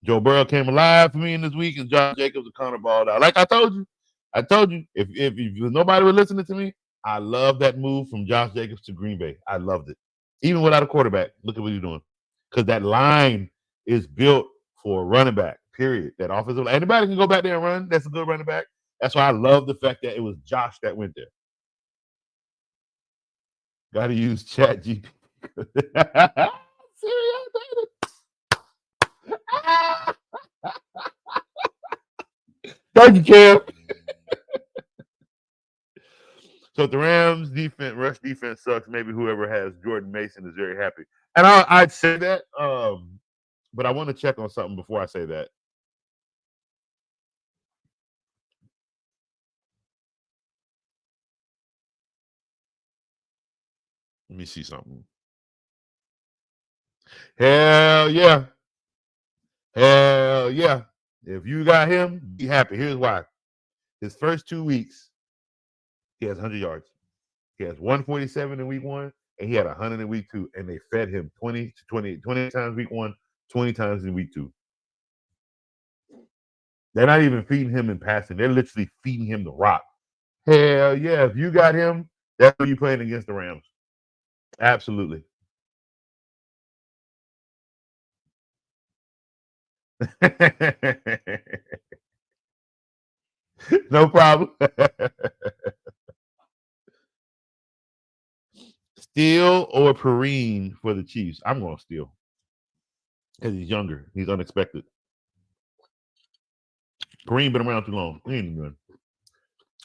Joe Burrow came alive for me in this week, and Josh Jacobs a Connor balled out. Like I told you, if nobody was listening to me, I love that move from Josh Jacobs to Green Bay. I loved it. Even without a quarterback, look at what he's doing. Because that line is built for a running back, period. That offensive line. Anybody can go back there and run. That's a good running back. That's why I love the fact that it was Josh that went there. Got to use Chat GPT. Thank you, Cam. So if the Rams defense, rush defense sucks, maybe whoever has Jordan Mason is very happy. And I'd say that, but I want to check on something before I say that. Let me see something. Hell yeah. Hell yeah. If you got him, be happy. Here's why. His first 2 weeks, he has 100 yards. He has 147 in week 1, and he had 100 in week 2, and they fed him 20 times week 1, 20 times in week 2. They're not even feeding him in passing. They're literally feeding him the rock. Hell yeah. If you got him, that's who you're playing against the Rams. Absolutely. No problem. Steele or Perrine for the Chiefs? I'm going to Steele because he's younger. He's unexpected. Perrine been around too long. He ain't good.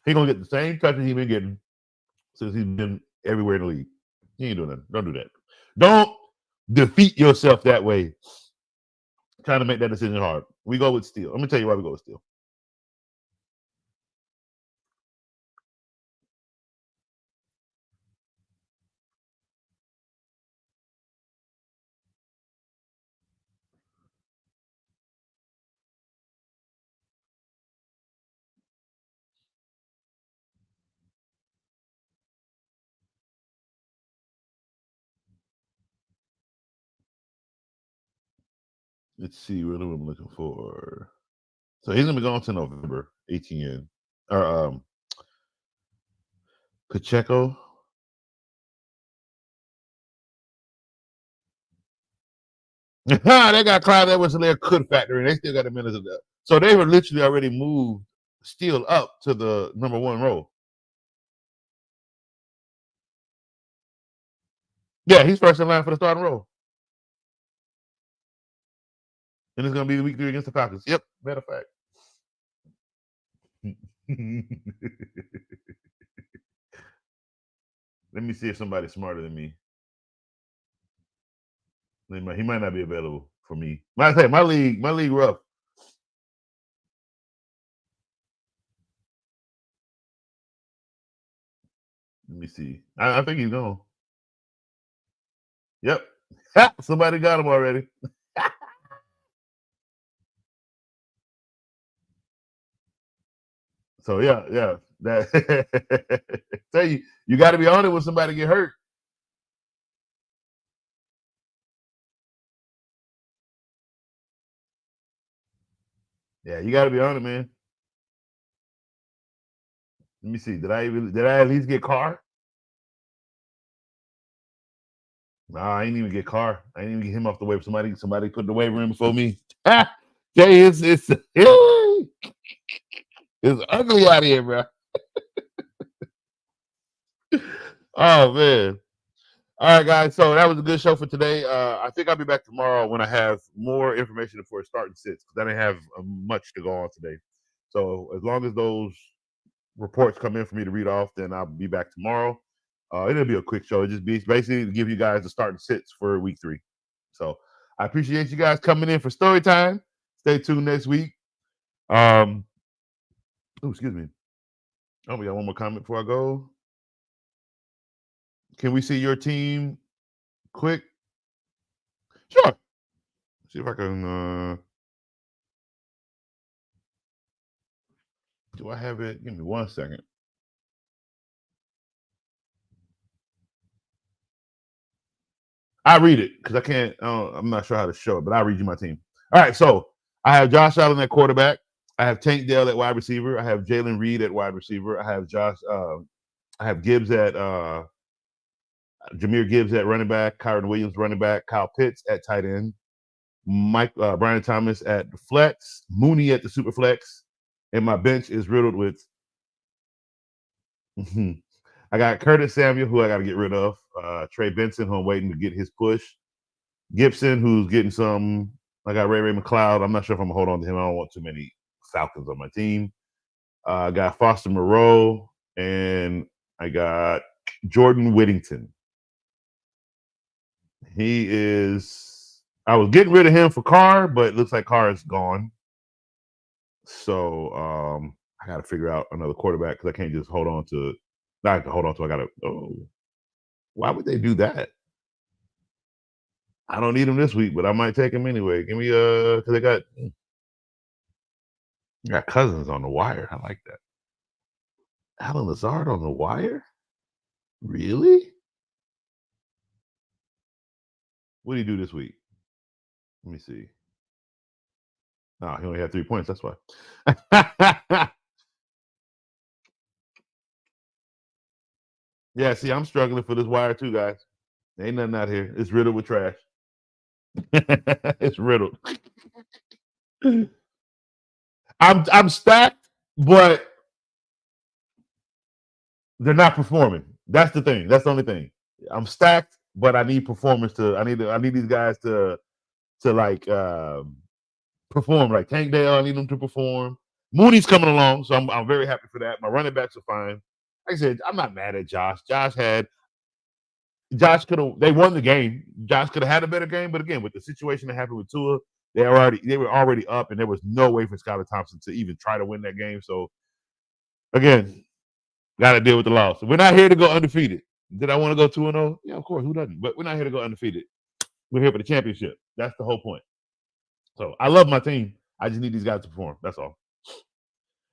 He's going to get the same touches he's been getting since he's been everywhere in the league. He ain't doing that. Don't do that. Don't defeat yourself that way. Trying to make that decision hard. We go with Steele. Let me tell you why we go with Steele. Let's see what I'm looking for. So he's gonna be going to November 18. Or Pacheco. They got Clyde Edwards-Helaire could factor in. They still got a minute of that. So they were literally already moved Steele up to the number 1 role. Yeah, he's first in line for the starting role. And it's going to be the week 3 against the Falcons. Yep, matter of fact. Let me see if somebody's smarter than me. He might not be available for me. I say my league rough. Let me see. I think he's gone. Yep. Somebody got him already. So yeah. That tell you got to be on it when somebody get hurt. Yeah, you got to be on it, man. Let me see. Did I at least get Carr? Nah, I ain't even get Carr. I ain't even get him off the waiver. Somebody put the waiver in before me. Jay, it's ugly out here, bro. Oh man. All right, guys. So that was a good show for today. I think I'll be back tomorrow when I have more information for starting sits because I didn't have much to go on today. So as long as those reports come in for me to read off, then I'll be back tomorrow. It'll be a quick show. It just be basically to give you guys the starting sits for week 3. So I appreciate you guys coming in for story time. Stay tuned next week. Excuse me. Oh, we got one more comment before I go. Can we see your team quick? Sure. See if I can. Do I have it? Give me 1 second. I read it because I can't. I'm not sure how to show it, but I'll read you my team. All right. So I have Josh Allen at quarterback. I have Tank Dell at wide receiver. I have Jalen Reed at wide receiver. I have I have Gibbs at Jahmyr Gibbs at running back. Kyron Williams running back. Kyle Pitts at tight end. Brian Thomas at the flex. Mooney at the super flex. And my bench is riddled with. I got Curtis Samuel, who I got to get rid of. Trey Benson, who I'm waiting to get his push. Gibson, who's getting some. I got Ray McLeod. I'm not sure if I'm going to hold on to him. I don't want too many Falcons on my team. I got Foster Moreau, and I got Jordan Whittington. He is. I was getting rid of him for Carr, but it looks like Carr is gone. So I got to figure out another quarterback because I can't just hold on to. I have to hold on to. I got to. Oh, why would they do that? I don't need him this week, but I might take him anyway. Give me because they got Cousins on the wire. I like that. Alan Lazard on the wire? Really? What did he do this week? Let me see. Oh, he only had 3 points. That's why. Yeah, see, I'm struggling for this wire too, guys. Ain't nothing out here. It's riddled with trash. It's riddled. I'm stacked, but they're not performing. That's the thing. That's the only thing. I'm stacked, but I need performance to. I need these guys to like perform. Like Tank Dale, I need them to perform. Mooney's coming along, so I'm very happy for that. My running backs are fine. Like I said, I'm not mad at Josh. Josh could have. They won the game. Josh could have had a better game, but again, with the situation that happened with Tua, they were already up, and there was no way for Skylar Thompson to even try to win that game. So again, got to deal with the loss. We're not here to go undefeated. Did I want to go 2-0? Yeah, of course. Who doesn't? But we're not here to go undefeated. We're here for the championship. That's the whole point. So I love my team. I just need these guys to perform. That's all.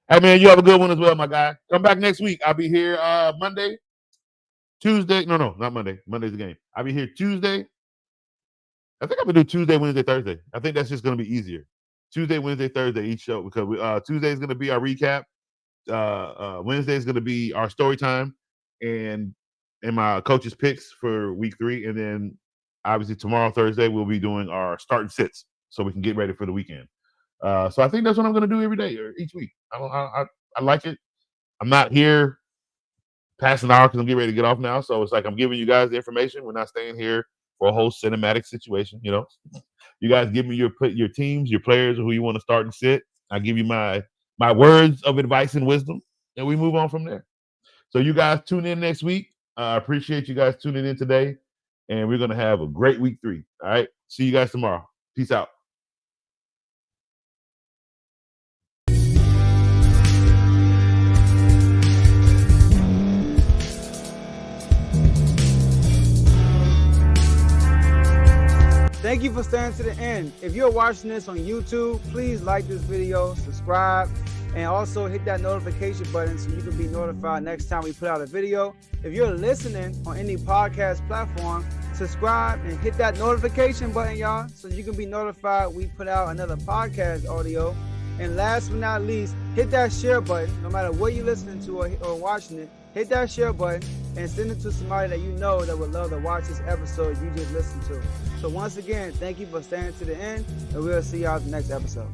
Hey, man, you have a good one as well, my guy. Come back next week. I'll be here Monday, Tuesday. No, not Monday. Monday's the game. I'll be here Tuesday. I think I'm going to do Tuesday, Wednesday, Thursday. I think that's just going to be easier. Tuesday, Wednesday, Thursday, each show. Because Tuesday is going to be our recap. Wednesday is going to be our story time. And my coach's picks for week 3. And then, obviously, tomorrow, Thursday, we'll be doing our starting sits so we can get ready for the weekend. So I think that's what I'm going to do every day or each week. I like it. I'm not here past an hour because I'm getting ready to get off now. So it's like I'm giving you guys the information. We're not staying here for a whole cinematic situation. You know, you guys give me your teams, your players, who you want to start and sit. I give you my words of advice and wisdom, and we move on from there. So you guys tune in next week. I appreciate you guys tuning in today, and we're going to have a great week 3. All right. See you guys tomorrow. Peace out. Thank you for staying to the end. If you're watching this on YouTube, please like this video, subscribe, and also hit that notification button so you can be notified next time we put out a video. If you're listening on any podcast platform, subscribe and hit that notification button, y'all, so you can be notified we put out another podcast audio. And last but not least, hit that share button, no matter what you're listening to or watching it. hit that share button and send it to somebody that you know that would love to watch this episode you just listened to. So once again, thank you for staying to the end, and we'll see y'all at the next episode.